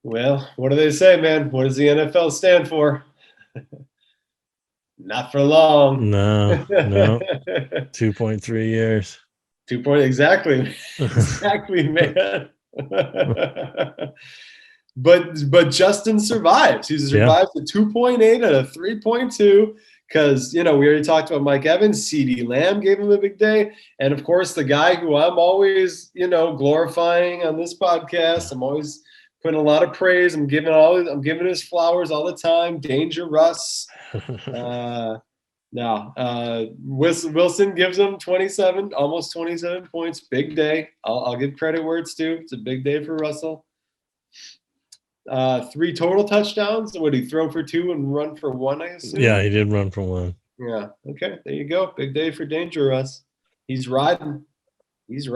Well, what do they say, man? What does the NFL stand for? Not for long. No. 2.3 years. Exactly, man. But Justin survives. He survives a 2.8 and a 3.2 because, we already talked about Mike Evans. CeeDee Lamb gave him a big day. And, of course, the guy who I'm always, glorifying on this podcast, I'm always putting a lot of praise. I'm giving his flowers all the time. Danger Russ. Wilson gives him 27, almost 27 points. Big day. I'll give credit where it's due. It's a big day for Russell. 3 total touchdowns. Would he throw for 2 and run for 1, I assume? Yeah, he did run for 1. Yeah. Okay. There you go. Big day for Danger Russ. He's riding. That's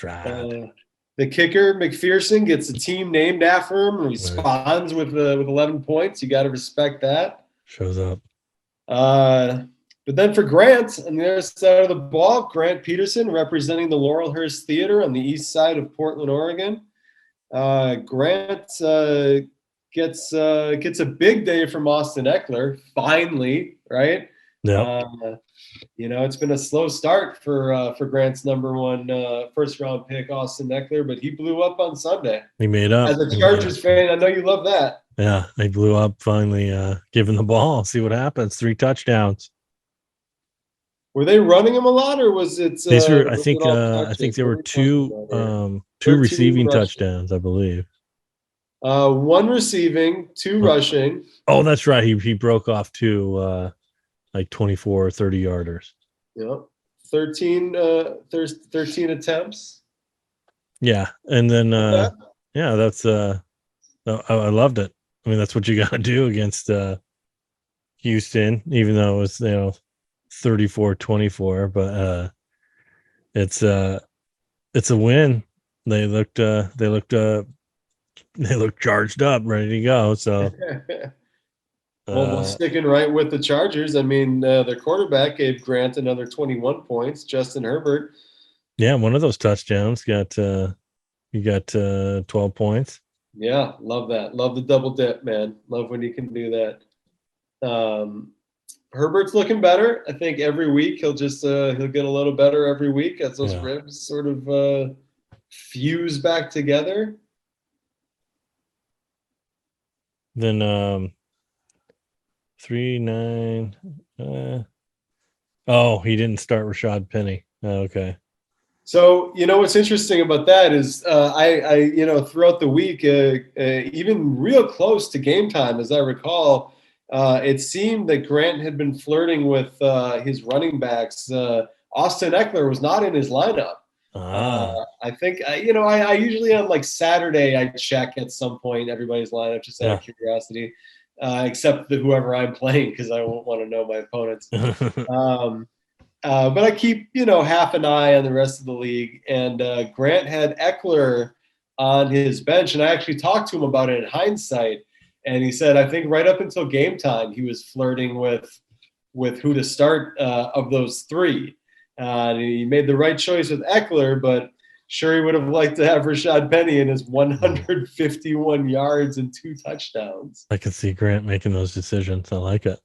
right. The kicker, McPherson, gets a team named after him and responds with 11 points. You got to respect that. Shows up. But then for Grant, on the other side of the ball, Grant Peterson representing the Laurelhurst Theater on the east side of Portland, Oregon. Grant gets a big day from Austin Eckler, finally, right? Yeah. It's been a slow start for Grant's number 1 first round pick, Austin Eckler, but he blew up on Sunday. He made up. As a Chargers fan, I know you love that. Yeah, they blew up finally, giving the ball. See what happens. 3 touchdowns. Were they running him a lot, or was it? These were, I think there were 2 receiving touchdowns, I believe. 1 receiving, 2 rushing. Oh, that's right. He broke off 2 like 24 or 30 yarders. Yep. 13 attempts. Yeah, and then that's I loved it. I mean, that's what you got to do against Houston, even though it was 34-24, but it's a win. They looked charged up, ready to go. So well, sticking right with the Chargers. I mean, their quarterback gave Grant another 21 points. Justin Herbert. Yeah, one of those touchdowns got 12 points. Yeah, love that. Love the double dip, man. Love when you can do that. Herbert's looking better. I think every week he'll get a little better every week as those ribs sort of fuse back together. Then 3-9. He didn't start Rashad Penny. Okay. So, what's interesting about that is I throughout the week, even real close to game time, as I recall, it seemed that Grant had been flirting with his running backs. Austin Eckler was not in his lineup. I think, I usually on like Saturday, I check at some point everybody's lineup just out of curiosity, except whoever I'm playing because I won't want to know my opponents. But I keep, half an eye on the rest of the league. And Grant had Eckler on his bench. And I actually talked to him about it in hindsight. And he said, I think right up until game time, he was flirting with who to start of those 3. He made the right choice with Eckler, but sure he would have liked to have Rashad Penny in his 151 yards and 2 touchdowns. I can see Grant making those decisions. I like it.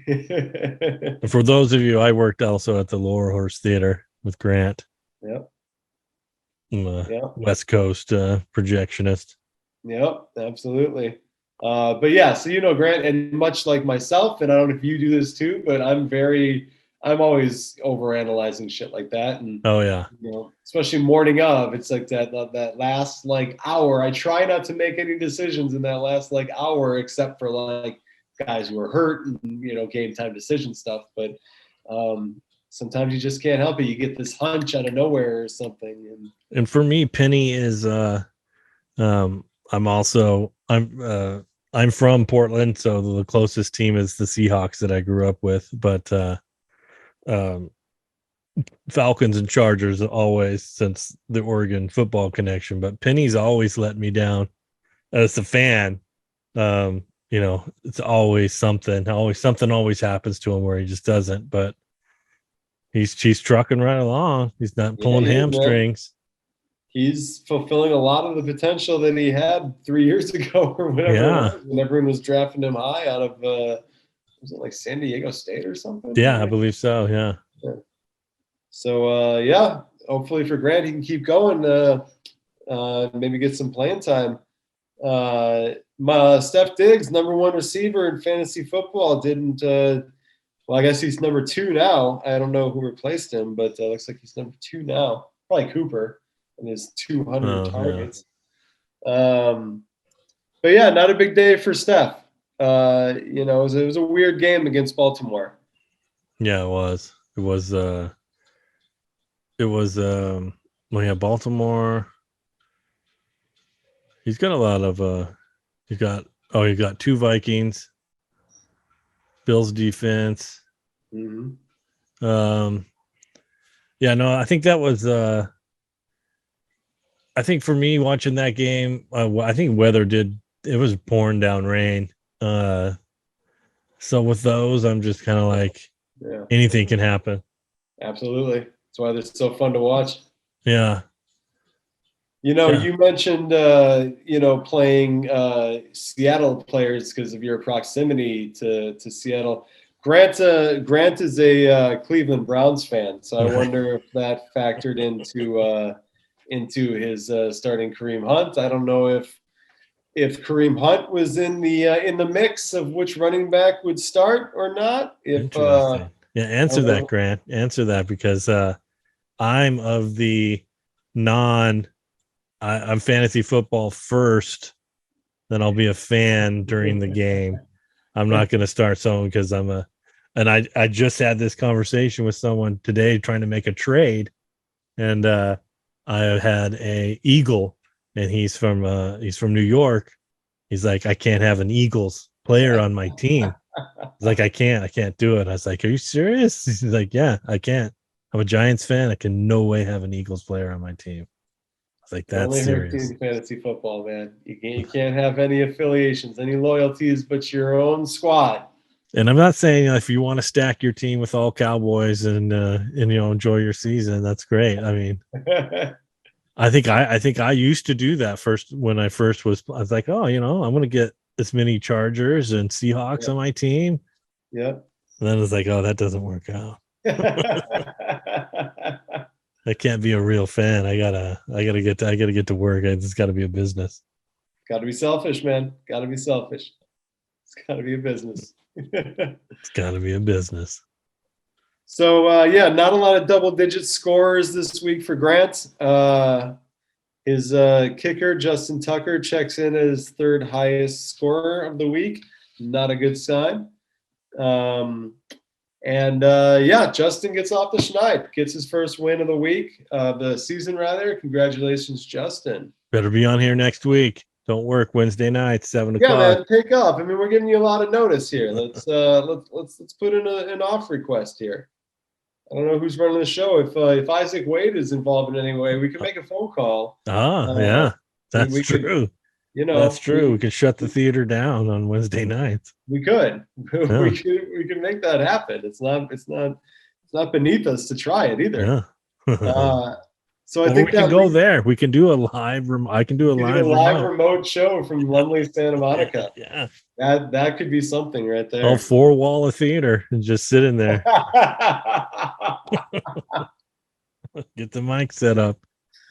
And for those of you, I worked also at the Lower Horse Theater with Grant. Yep. I'm a West Coast projectionist. Yep, absolutely. But yeah, so Grant, and much like myself, and I don't know if you do this too, but I'm always overanalyzing shit like that. And especially morning of, it's like that last like hour. I try not to make any decisions in that last like hour, except for like guys who are hurt and game time decision stuff. But sometimes you just can't help it. You get this hunch out of nowhere or something. And for me, Penny is I'm from Portland, so the closest team is the Seahawks that I grew up with. But Falcons and Chargers always, since the Oregon football connection. But Penny's always let me down as a fan. It's always something. Always happens to him where he just doesn't. But he's trucking right along. He's not pulling hamstrings. He's fulfilling a lot of the potential that he had 3 years ago or whatever it was, when everyone was drafting him high out of was it like San Diego State or something? Yeah, I believe so. Yeah. So hopefully for Grant he can keep going. Maybe get some playing time. Steph Diggs, number 1 receiver in fantasy football, didn't. I guess he's number 2 now. I don't know who replaced him, but looks like he's number 2 now. Probably Cooper. And his 200 targets. Yeah. But yeah, not a big day for Steph. It was a weird game against Baltimore. Yeah, it was. Baltimore. He's got a lot of he got 2 Vikings, Bills defense. Mm-hmm. I think that was I think for me watching that game, I think weather it was pouring down rain. So with those, I'm just kind of like, anything can happen. Absolutely. That's why they're so fun to watch. Yeah. You mentioned, playing Seattle players because of your proximity to Seattle. Grant is a Cleveland Browns fan, so I wonder if that factored into his starting Kareem Hunt. I don't know if Kareem Hunt was in the mix of which running back would start or not. Interesting. Answer that, Grant. Answer that, because I'm of the I'm fantasy football first, then I'll be a fan during the game. I'm not going to start someone because and I just had this conversation with someone today trying to make a trade, and I had a Eagle, and he's from New York. He's like, I can't have an Eagles player on my team. He's like, I can't do it. I was like, are you serious? He's like, yeah, I can't. I'm a Giants fan. I can no way have an Eagles player on my team. I was like, that's serious. Fantasy football, man. You can't have any affiliations, any loyalties, but your own squad. And I'm not saying if you want to stack your team with all Cowboys and enjoy your season, that's great. I mean, I think I used to do that when I was like, oh, I'm going to get this many Chargers and Seahawks on my team. Yeah. And then it's like, oh, that doesn't work out. I can't be a real fan. I gotta get to work. It's got to be a business. Got to be selfish, man. Got to be selfish. It's got to be a business. It's got to be a business. So not a lot of double-digit scorers this week for Grant. His kicker, Justin Tucker, checks in as third highest scorer of the week. Not a good sign. Justin gets off the schneid, gets his first win of the week, the season rather. Congratulations, Justin. Better be on here next week. Don't work Wednesday night, 7 o'clock. Yeah, man, take off. I mean, we're giving you a lot of notice here. Let's put in an off request here. I don't know who's running the show. If Isaac Wade is involved in any way, we can make a phone call. Yeah, that's true. That's true. We could shut the theater down on Wednesday nights. We could. Yeah. We could make that happen. It's not not beneath us to try it either. Yeah. So I or think we can go there. We can do a live. I can do a live remote show from Laemmle, Santa Monica. Yeah, that could be something right there. I'll 4-wall a theater and just sit in there. Get the mic set up.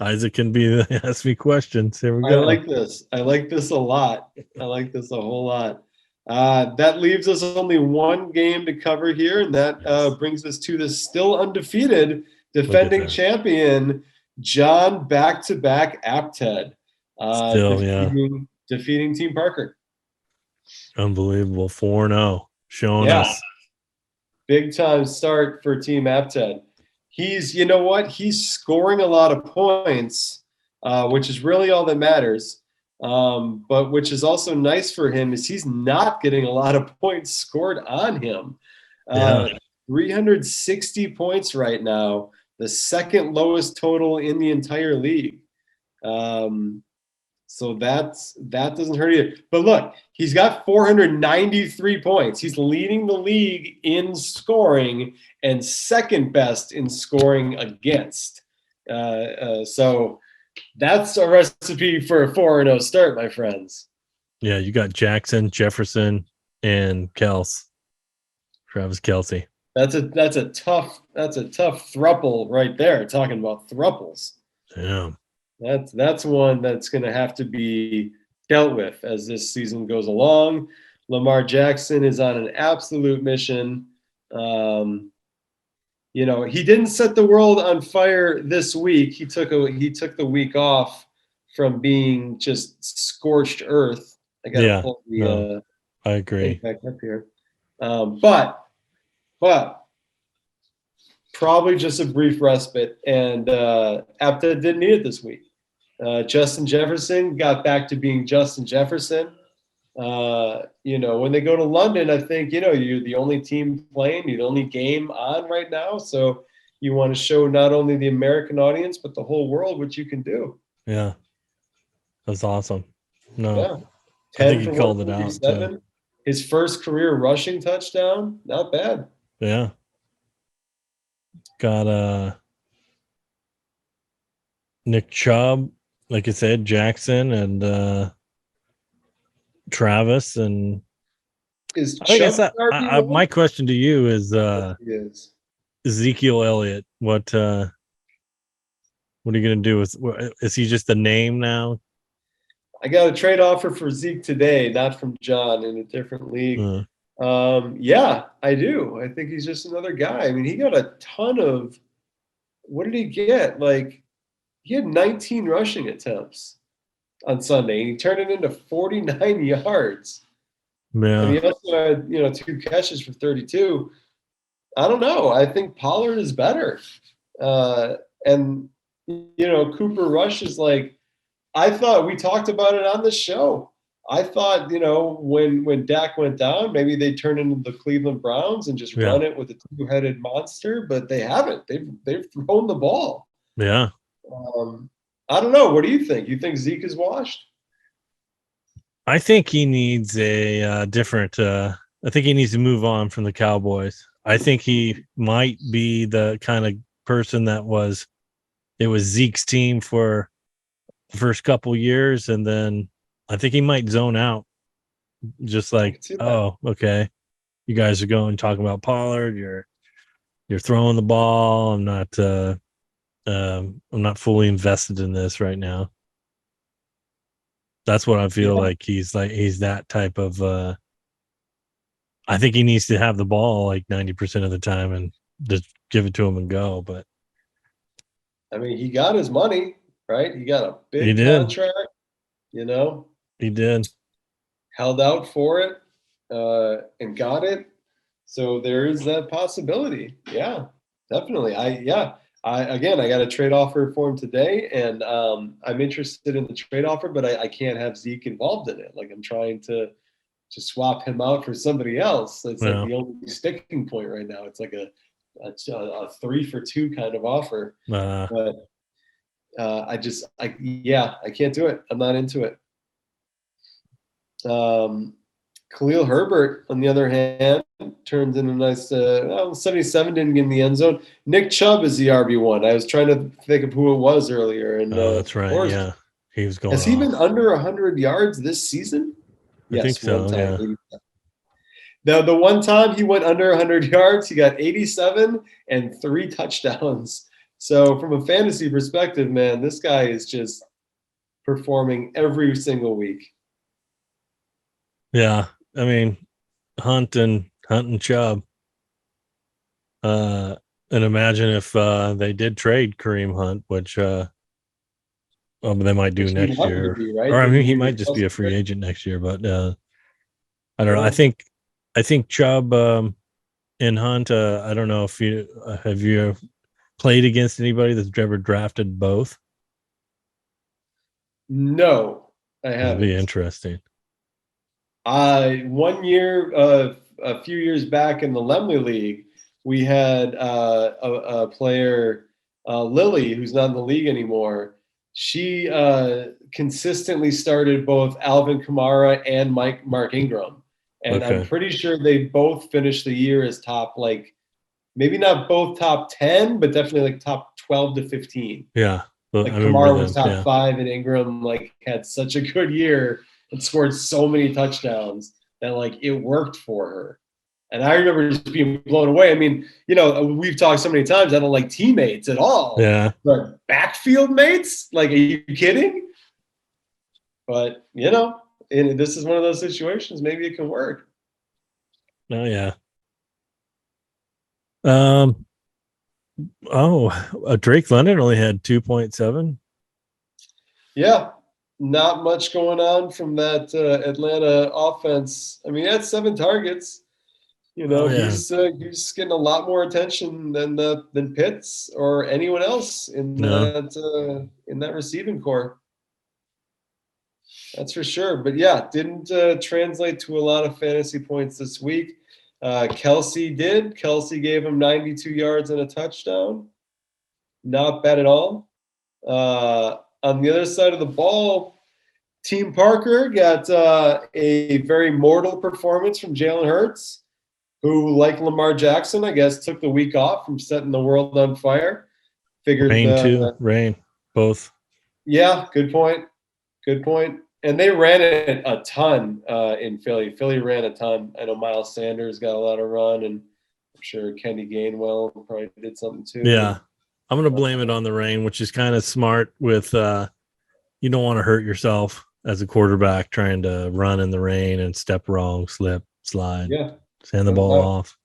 Isaac can ask me questions. Here we go. I like this. I like this a lot. I like this a whole lot. That leaves us only one game to cover here, and that brings us to the still undefeated defending champion, John back-to-back Apted. Defeating Team Parker. Unbelievable. 4-0. Showing us. Big time start for Team Apted. He's scoring a lot of points, which is really all that matters. But which is also nice for him is he's not getting a lot of points scored on him. 360 points right now, the second lowest total in the entire league. So that doesn't hurt either. But look, he's got 493 points. He's leading the league in scoring and second best in scoring against. So that's a recipe for a 4-0 start, my friends. Yeah, you got Jackson, Jefferson, and Travis Kelce. That's a tough thruple right there. Talking about thruples. Yeah. That's one that's going to have to be dealt with as this season goes along. Lamar Jackson is on an absolute mission. He didn't set the world on fire this week. He took the week off from being just scorched earth. I got to pull the I agree. back up here. But probably just a brief respite, and Apta didn't need it this week. Justin Jefferson got back to being Justin Jefferson. When they go to London, I think, you're the only team playing, you're the only game on right now. So you want to show not only the American audience, but the whole world what you can do. Yeah. That's awesome. No, yeah. I think he called it out too. His first career rushing touchdown. Not bad. Yeah. Got Nick Chubb, like I said, Jackson and Travis, and my question to you is Ezekiel Elliott. What are you going to do? Is he just a name now? I got a trade offer for Zeke today, not from John, in a different league. Yeah, I do. I think he's just another guy. I mean, he got a ton of. What did he get? He had 19 rushing attempts on Sunday, and he turned it into 49 yards. Yeah. And he also had, 2 catches for 32. I don't know. I think Pollard is better. And Cooper Rush is I thought we talked about it on the show. I thought, when Dak went down, maybe they turn into the Cleveland Browns and just run it with a two-headed monster, but they haven't. They've thrown the ball. Yeah. I don't know. What do you think? You think Zeke is washed? I think he needs a different. I think he needs to move on from the Cowboys. I think he might be the kind of person it was Zeke's team for the first couple years, and then I think he might zone out. Just okay, you guys are talking about Pollard. You're throwing the ball. I'm not fully invested in this right now. That's what I feel like. He's that type of. I think he needs to have the ball 90% of the time and just give it to him and go. But I mean, he got his money, right? He got a big contract. He did. Held out for it and got it. So there is that possibility. Yeah, definitely. I got a trade offer for him today, and I'm interested in the trade offer, but I can't have Zeke involved in it. I'm trying to swap him out for somebody else. It's the only sticking point right now. It's a 3-for-2 kind of offer. But I can't do it. I'm not into it. Khalil Herbert, on the other hand, turns in a nice 77, didn't get in the end zone. Nick Chubb is the RB1. I was trying to think of who it was earlier. And that's right. Yeah. He was going Has he off. been under 100 yards this season? I think so, one time. yeah. The one time he went under 100 yards, he got 87 and 3 touchdowns. So from a fantasy perspective, man, this guy is just performing every single week. Yeah. I mean, Hunt and Chubb. And imagine if they did trade Kareem Hunt, which they might do next year. Right? Or I mean, he might just be a free agent next year, but I don't know. I think Chubb and Hunt. I don't know if you have you played against anybody that's ever drafted both. No, I haven't. That'd be interesting. 1 year, a few years back in the Laemmle League, we had a player, Lily, who's not in the league anymore. She consistently started both Alvin Kamara and Mark Ingram. And I'm pretty sure they both finished the year as top, like, maybe not both top 10, but definitely like top 12 to 15. Yeah. Well, like Kamara was top 5, and Ingram like had such a good year and scored so many touchdowns that like it worked for her. And I remember just being blown away. I mean, we've talked so many times, I don't like teammates at all. Yeah. But backfield mates? Like, are you kidding? But, this is one of those situations. Maybe it can work. Oh, yeah. Drake London only had 2.7. Yeah. Not much going on from that Atlanta offense. I mean, he had 7 targets. He's getting a lot more attention than Pitts or anyone else in that receiving core. That's for sure. But yeah, didn't translate to a lot of fantasy points this week. Kelsey did. Kelsey gave him 92 yards and a touchdown. Not bad at all. On the other side of the ball, Team Parker got a very mortal performance from Jalen Hurts, who, like Lamar Jackson, I guess, took the week off from setting the world on fire. Rain, both. Yeah, good point. And they ran it a ton in Philly. Philly ran a ton. I know Miles Sanders got a lot of run, and I'm sure Kenny Gainwell probably did something too. Yeah, I'm going to blame it on the rain, which is kind of smart with you don't want to hurt yourself as a quarterback trying to run in the rain and step wrong, slip, slide. Yeah. Hand the ball off.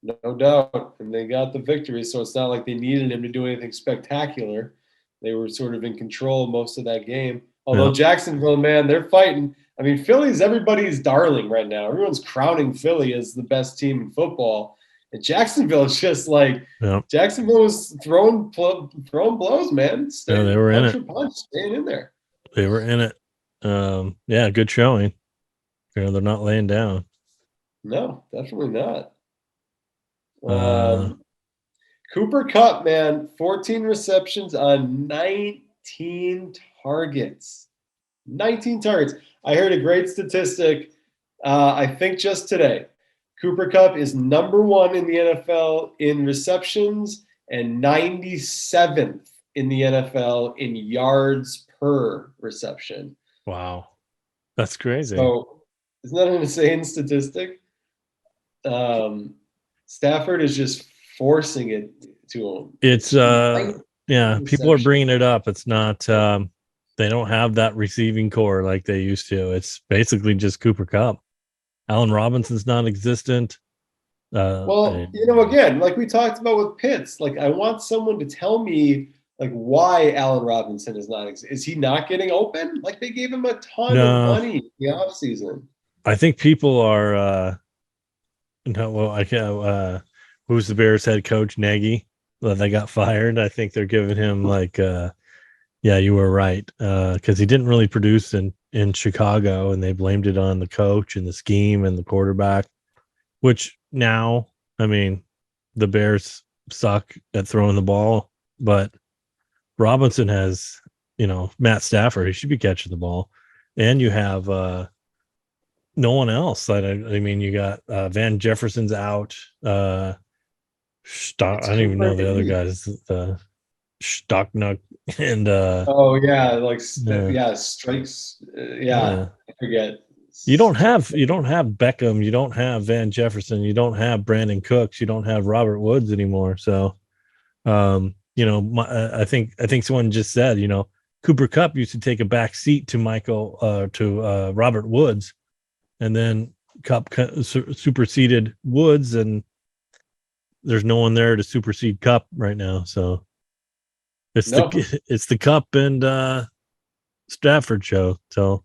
No doubt. And they got the victory, so it's not like they needed him to do anything spectacular. They were sort of in control most of that game. Although Jacksonville, man, they're fighting. I mean, Philly's everybody's darling right now. Everyone's crowning Philly as the best team in football. And Jacksonville is just like Jacksonville was throwing blows, man. They were in it. Punch, staying in there. They were in it. Good showing. They're not laying down. No, definitely not. Cooper Kupp, man, 14 receptions on 19 targets. 19 targets. I heard a great statistic, I think just today. Cooper Kupp is number 1 in the NFL in receptions and 97th in the NFL in yards per reception. Wow. That's crazy. So isn't that an insane statistic? Stafford is just forcing it to him. It's people are bringing it up. It's not they don't have that receiving core like they used to. It's basically just Cooper Kupp. Allen Robinson's non-existent. Again, like we talked about with Pitts, like I want someone to tell me like why Allen Robinson is not is he not getting open? Like they gave him a ton of money in the offseason. I think people are who's the Bears head coach, Nagy? They got fired. I think they're giving him you were right. Because he didn't really produce in Chicago, and they blamed it on the coach and the scheme and the quarterback, which now, I mean, the Bears suck at throwing the ball, but Robinson has, Matt Stafford. He should be catching the ball. And you have no one else. I mean, you got Van Jefferson's out. I don't even know the other guys. Stocknuck and oh yeah, like yeah, yeah, strikes. yeah. I forget. You don't have Beckham, you don't have Van Jefferson, you don't have Brandon Cooks, you don't have Robert Woods anymore. So I think someone just said, Cooper Kupp used to take a back seat to Robert Woods, and then Kupp superseded Woods, and there's no one there to supersede Kupp right now. So it's No, it's the Kupp and Stafford show. So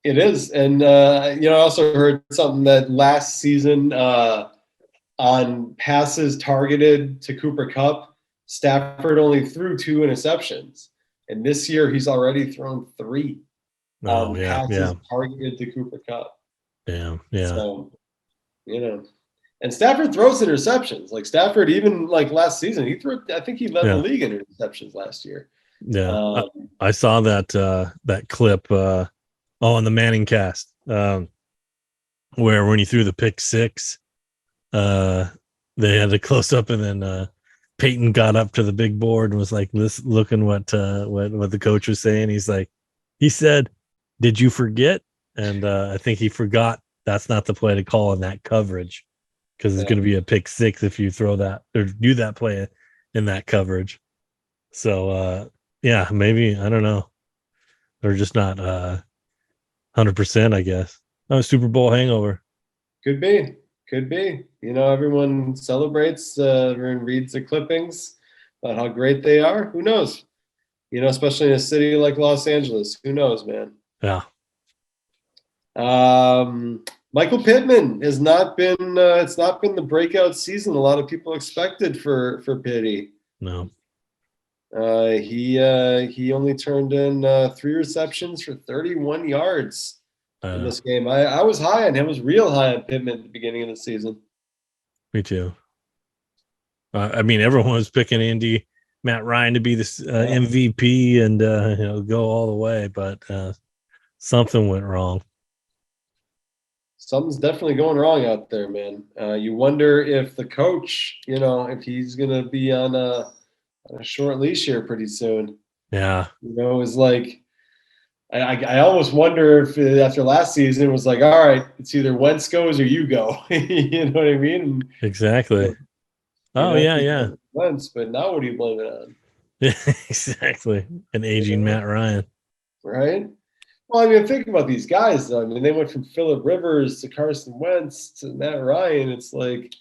it is, and I also heard something that last season on passes targeted to Cooper Kupp, Stafford only threw 2 interceptions, and this year he's already thrown 3 passes targeted to Cooper Kupp. Yeah. So, and Stafford throws interceptions. Like Stafford, even like last season, I think he led the league in interceptions last year. Yeah. I saw that clip on the Manning cast where when he threw the pick six, they had a close up, and then Peyton got up to the big board and was like, looking what the coach was saying. He said, "Did you forget?" And I think he forgot that's not the play to call in that coverage, because it's going to be a pick six if you throw that or do that play in that coverage. So maybe, I don't know. They're just not 100%, I guess. Oh, Super Bowl hangover. Could be. Everyone celebrates, everyone reads the clippings about how great they are. Who knows? Especially in a city like Los Angeles. Who knows, man? Yeah. Michael Pittman has not been. It's not been the breakout season a lot of people expected for Pitty. No. He only turned in 3 receptions for 31 yards in this game. I was high on him. I was real high on Pittman at the beginning of the season. Me too. I mean, everyone was picking Matt Ryan to be this MVP and go all the way, but something went wrong. Something's definitely going wrong out there, man. You wonder if the coach, if he's gonna be on a short leash here pretty soon. Yeah. It's like I almost wonder if after last season it was like, all right, it's either Wentz goes or you go. You know what I mean? And, exactly. Yeah. Wentz, but now what do you blame it on? Yeah, exactly. An aging Matt Ryan. Right? Well, I mean, think about these guys, though. I mean, they went from Phillip Rivers to Carson Wentz to Matt Ryan. It's like,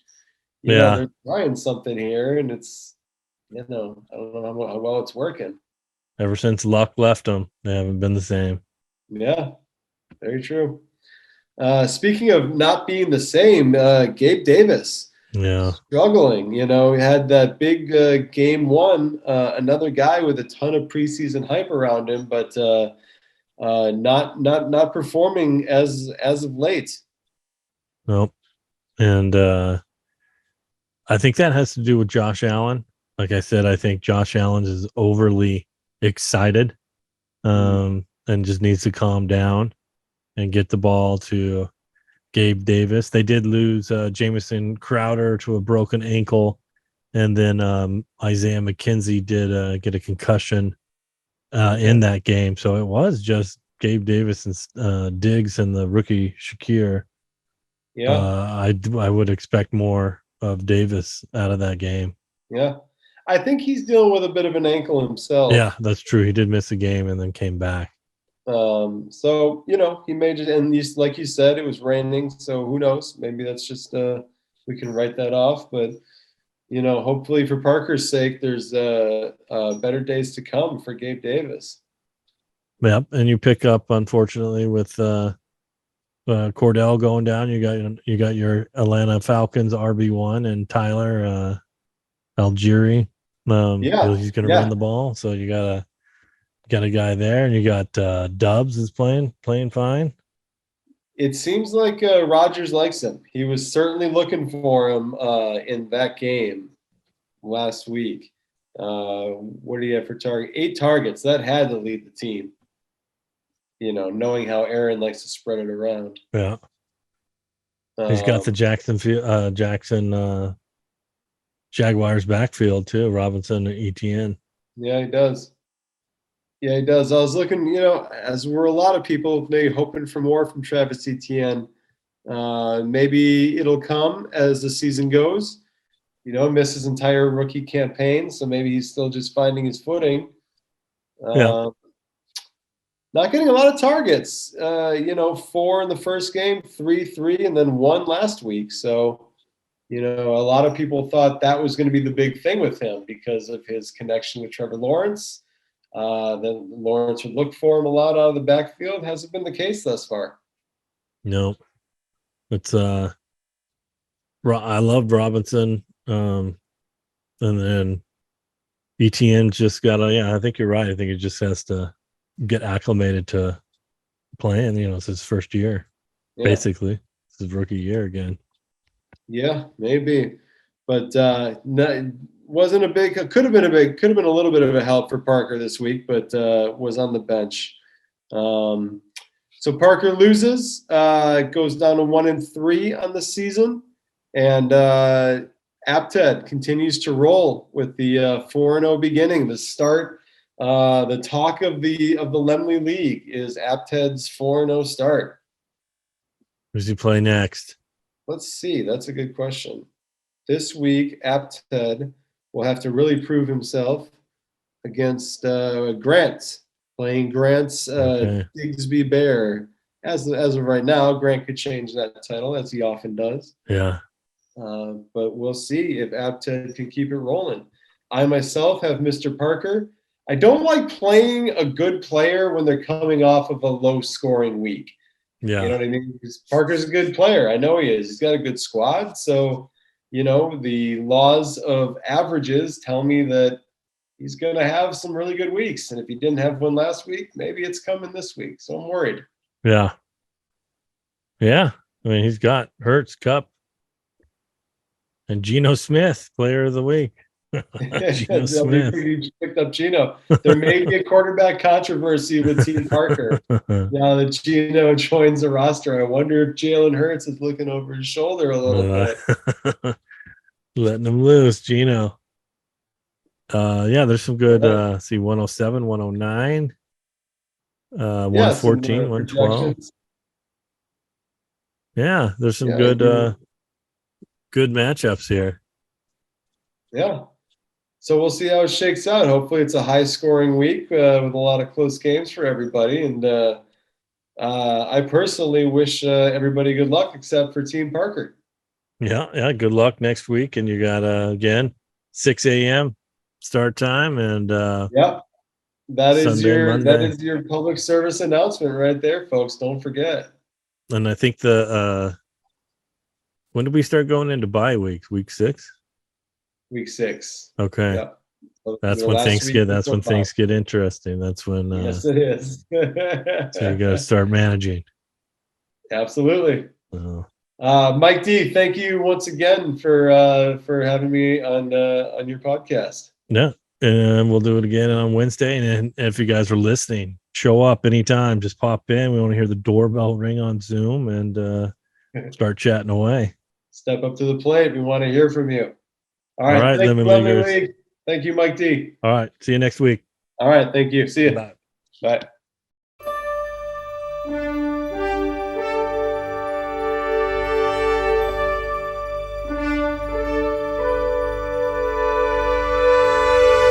they're trying something here, and it's, I don't know how well it's working. Ever since Luck left them, they haven't been the same. Yeah, very true. Speaking of not being the same, Gabe Davis. Yeah. Struggling. He had that big game one, another guy with a ton of preseason hype around him, but not performing as of late. Nope. And I think that has to do with Josh Allen. Like I said, I think Josh Allen is overly excited and just needs to calm down and get the ball to Gabe Davis. They did lose Jamison Crowder to a broken ankle, and then Isaiah McKenzie did get a concussion in that game. So it was just Gabe Davis and Diggs and the rookie Shakir. Yeah, I would expect more of Davis out of that game. Yeah, I think he's dealing with a bit of an ankle himself. Yeah, that's true. He did miss a game and then came back. So he made it, and like you said, it was raining. So who knows? Maybe that's just we can write that off. But hopefully for Parker's sake, there's better days to come for Gabe Davis. Yep, and you pick up, unfortunately, with Cordell going down. You got your Atlanta Falcons RB1 and Tyler Algieri. He's going to run the ball, so you got a guy there, and you got Dubs is playing fine. It seems like Rodgers likes him. He was certainly looking for him in that game last week. What do you have for target? 8 targets. That had to lead the team. knowing how Aaron likes to spread it around. Yeah. He's got the Jackson Jaguars backfield too, Robinson and Etienne. Yeah, he does. Yeah, he does. I was looking, as were a lot of people, maybe hoping for more from Travis Etienne. Maybe it'll come as the season goes. Missed his entire rookie campaign, so maybe he's still just finding his footing. Yeah. Not getting a lot of targets. 4 in the first game, 3, and then 1 last week. So, a lot of people thought that was going to be the big thing with him because of his connection with Trevor Lawrence. Then Lawrence would look for him a lot out of the backfield. Hasn't been the case thus far. No. It's I loved Robinson. And then ETN just got I think you're right. I think it just has to get acclimated to playing. It's his first year, basically. It's his rookie year again. Yeah, maybe, but wasn't a big. Could have been a little bit of a help for Parker this week, but was on the bench. So Parker loses, goes down to 1-3 on the season, and Apted continues to roll with the 4-0 beginning. The start, the talk of the Laemmle League is Apted's 4-0 start. Who's he play next? Let's see. That's a good question. This week, Apted will have to really prove himself against Grant, playing Grant's Digsby Bear. As of right now, Grant could change that title, as he often does. Yeah. But we'll see if Apted can keep it rolling. I myself have Mr. Parker. I don't like playing a good player when they're coming off of a low-scoring week. Yeah. You know what I mean? Because Parker's a good player. I know he is. He's got a good squad. So, the laws of averages tell me that he's going to have some really good weeks. And if he didn't have one last week, maybe it's coming this week. So I'm worried. Yeah. Yeah. I mean, he's got Hurts, Cup, and Geno Smith, player of the week. Geno Smith. You just picked up Geno. There may be a quarterback controversy with Team Parker. Now that Geno joins the roster, I wonder if Jalen Hurts is looking over his shoulder a little bit. Letting him loose, Geno. There's some good 107, 109, 114, 112. Yeah, there's some good matchups here. Yeah. So we'll see how it shakes out. Hopefully it's a high-scoring week with a lot of close games for everybody. And I personally wish everybody good luck except for Team Parker. Yeah. Good luck next week. And you got, again, 6 a.m. start time. And that is your public service announcement right there, folks. Don't forget. And I think when did we start going into bye weeks? Week 6? Week 6. Okay. Yeah. That's when things get interesting. That's when yes, it is. So you gotta start managing. Absolutely. Mike D, thank you once again for having me on your podcast. Yeah. And we'll do it again on Wednesday. And if you guys are listening, show up anytime. Just pop in. We want to hear the doorbell ring on Zoom and start chatting away. Step up to the plate. We want to hear from you. All right. Thank you, Laemmle League. Thank you, Mike D. All right. See you next week. All right. Thank you. See you. Bye. Bye.